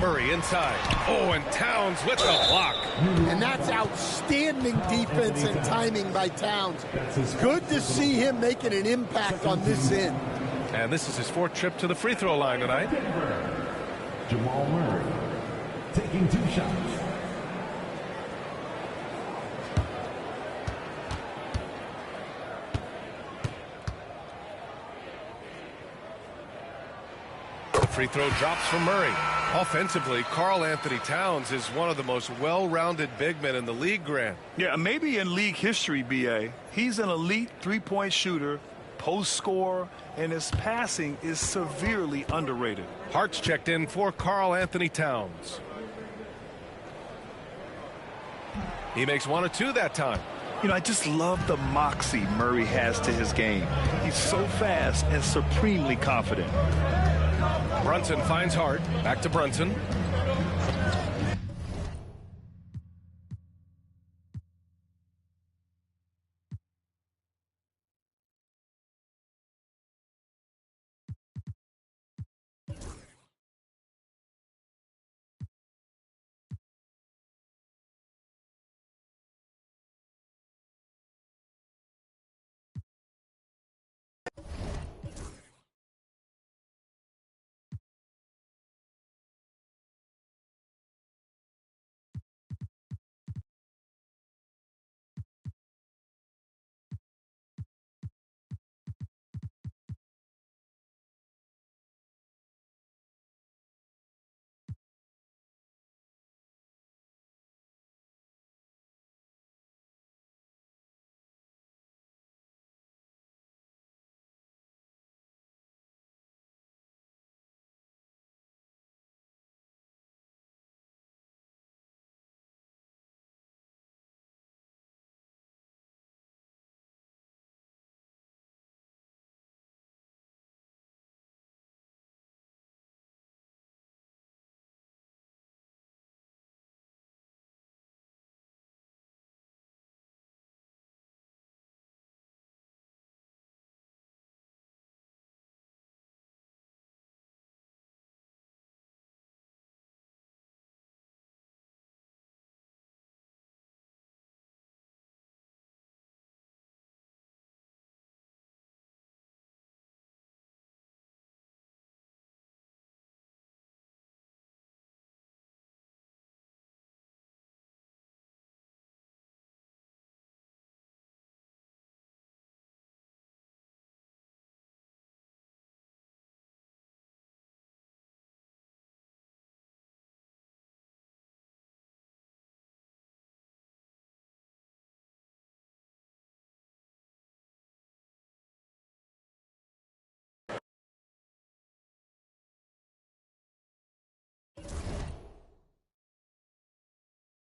Murray inside. Oh, and Towns with the block. And that's outstanding defense and timing by Towns. Good to see him making an impact on this end. And this is his 4th trip to the free throw line tonight. Jamal Murray taking 2 shots. Free throw drops from Murray. Offensively, Karl Anthony Towns is one of the most well-rounded big men in the league, Grant. Yeah, maybe in league history, B.A. He's an elite three-point shooter, post scorer, and his passing is severely underrated. Hart's checked in for Karl Anthony Towns. He makes 1 of 2 that time. You know, I just love the moxie Murray has to his game. He's so fast and supremely confident. Brunson finds Hart. Back to Brunson.